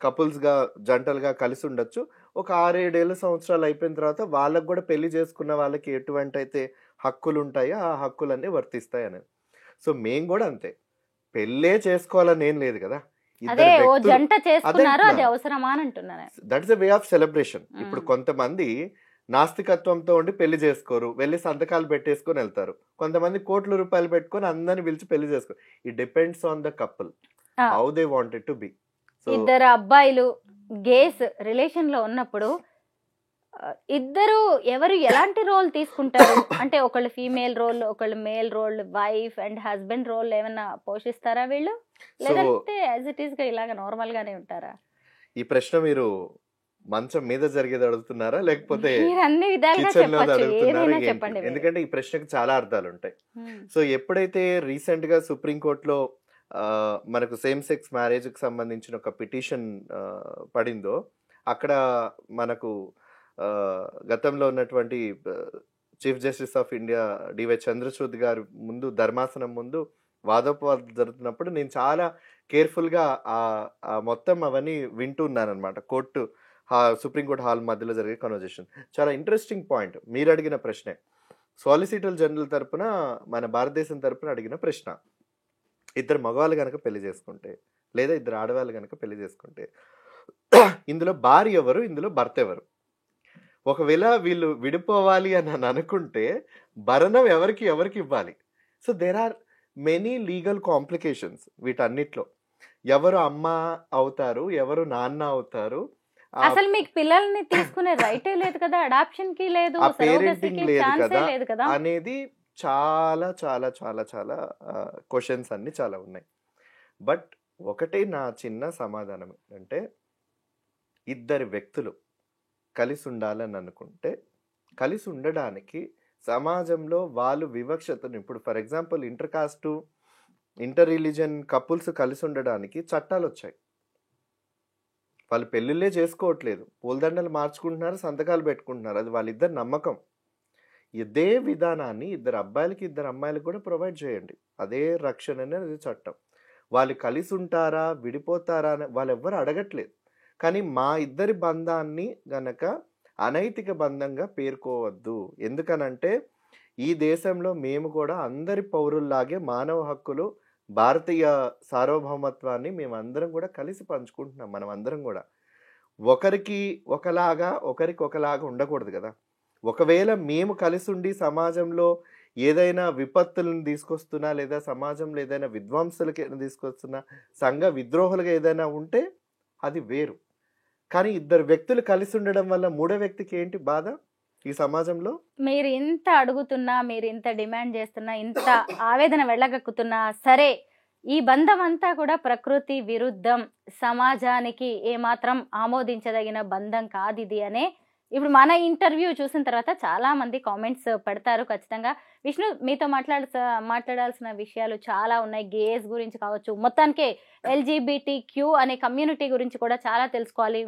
కపుల్స్గా జంటలుగా కలిసి ఉండొచ్చు. ఒక 6-7 సంవత్సరాలు అయిపోయిన తర్వాత వాళ్ళకు కూడా పెళ్లి చేసుకున్న వాళ్ళకి ఎటువంటి అయితే హక్కులు ఉంటాయో ఆ హక్కులన్నీ వర్తిస్తాయి అనేది. సో మేము కూడా అంతే, పెళ్ళే చేసుకోవాలని ఏం లేదు కదా, that is a way of celebration. ఇప్పుడు కొంతమంది నాస్తికత్వంతో ఉండి పెళ్లి చేసుకోరు, వెళ్ళి సంతకాలు పెట్టేసుకొని వెళ్తారు. కొంతమంది కోట్ల రూపాయలు పెట్టుకొని అందరిని పిలిచి పెళ్లి చేసుకోరు. It depends on the couple how they wanted to be. ఇద్దరు అబ్బాయిలు గేస్ రిలేషన్ లో ఉన్నప్పుడు ఇద్దరు ఎవరు ఎలాంటి రోల్ తీసుకుంటారు అంటే, ఒకళ్ళు ఫీమేల్ రోల్, ఒకళ్ళు male role, wife and husband role ఏమైనా పోషిస్తారా వీళ్ళు, లేదంటే యాజ్ ఇట్ ఈస్ గా ఇలాగ నార్మల్ గానే ఉంటారా? ఈ ప్రశ్న మీరు మంచం మీద జరిగేది అడుగుతున్నారా, లేకపోతే అన్ని విధాలుగా చెప్పండి, ఎందుకంటే ఈ ప్రశ్నకు చాలా అర్థాలు ఉంటాయి. సో ఎప్పుడైతే రీసెంట్ గా సుప్రీంకోర్టులో మనకు సేమ్ సెక్స్ మ్యారేజ్ కి సంబంధించిన ఒక పిటిషన్ పడిందో, అక్కడ మనకు గతంలో ఉన్నటువంటి chief justice of India D Y Chandrachud garu ముందు ధర్మాసనం ముందు వాదోపవాదం జరుగుతున్నప్పుడు నేను చాలా కేర్ఫుల్గా మొత్తం అవన్నీ వింటున్నాను అనమాట. సుప్రీంకోర్టు హాల్ మధ్యలో జరిగే కన్వర్జేషన్ చాలా ఇంట్రెస్టింగ్ పాయింట్. మీరు అడిగిన ప్రశ్నే సాలిసిటర్ జనరల్ తరపున మన భారతదేశం తరపున అడిగిన ప్రశ్న. ఇద్దరు మగవాళ్ళు కనుక పెళ్లి చేసుకుంటే, లేదా ఇద్దరు ఆడవాళ్ళు కనుక పెళ్లి చేసుకుంటే, ఇందులో భార్య ఎవరు, ఇందులో భర్త ఎవరు? ఒకవేళ వీళ్ళు విడిపోవాలి అని అనుకుంటే భరణం ఎవరికి ఇవ్వాలి? So there are many legal complications వీటన్నిట్లో. ఎవరు అమ్మ అవుతారు, ఎవరు నాన్న అవుతారు, అసలు మీకు పిల్లల్ని తీసుకునే రైటే లేదు కదా, అడాప్షన్ కి లేదు, పేరెంటింగ్ లేదు కదా అనేది చాలా చాలా చాలా చాలా క్వశ్చన్స్ అన్ని చాలా ఉన్నాయి. బట్ ఒకటే నా చిన్న సమాధానం ఏంటంటే, ఇద్దరు వ్యక్తులు కలిసి ఉండాలని అనుకుంటే కలిసి ఉండడానికి సమాజంలో వాళ్ళు వివక్షతను, ఇప్పుడు for example inter caste inter religion couples కలిసి ఉండడానికి చట్టాలు వచ్చాయి. వాళ్ళు పెళ్ళిళ్ళే చేసుకోవట్లేదు, పూలదండలు మార్చుకుంటున్నారు, సంతకాలు పెట్టుకుంటున్నారు, అది వాళ్ళిద్దరు నమ్మకం. ఇదే విధానాన్ని ఇద్దరు అబ్బాయిలకి ఇద్దరు అమ్మాయిలకు కూడా ప్రొవైడ్ చేయండి, అదే రక్షణ అనేది చట్టం. వాళ్ళు కలిసి ఉంటారా విడిపోతారా అని వాళ్ళు ఎవ్వరు అడగట్లేదు. కానీ మా ఇద్దరి బంధాన్ని గనక అనైతిక బంధంగా పేర్కోవద్దు. ఎందుకనంటే ఈ దేశంలో మేము కూడా అందరి పౌరుల్లాగే మానవ హక్కులు, భారతీయ సార్వభౌమత్వాన్ని మేమందరం కూడా కలిసి పంచుకుంటున్నాం. మనం అందరం కూడా ఒకరికి ఒకలాగా ఉండకూడదు కదా. ఒకవేళ మేము కలిసి ఉండి సమాజంలో ఏదైనా విపత్తులను తీసుకొస్తున్నా, లేదా సమాజంలో ఏదైనా విధ్వంసులకి తీసుకొస్తున్నా, సంఘ విద్రోహులుగా ఏదైనా ఉంటే అది వేరు. కానీ ఇద్దరు వ్యక్తులు కలిసి ఉండడం వల్ల మూడో వ్యక్తికి ఏంటి బాధ ఈ సమాజంలో? మీరు ఇంత అడుగుతున్నా, మీరు ఇంత డిమాండ్ చేస్తున్నా, ఇంత ఆవేదన వెళ్ళగక్కుతున్నా సరే, ఈ బంధం అంతా కూడా ప్రకృతి విరుద్ధం, సమాజానికి ఏమాత్రం ఆమోదించదగిన బంధం కాదిది అనే ఇప్పుడు మన ఇంటర్వ్యూ చూసిన తర్వాత చాలా మంది కామెంట్స్ పెడతారు ఖచ్చితంగా. విష్ణు, మీతో మాట్లాడాల్సిన విషయాలు చాలా ఉన్నాయి. గేస్ గురించి కావచ్చు, మొత్తానికి LGBTQ అనే కమ్యూనిటీ గురించి కూడా చాలా తెలుసుకోవాలి.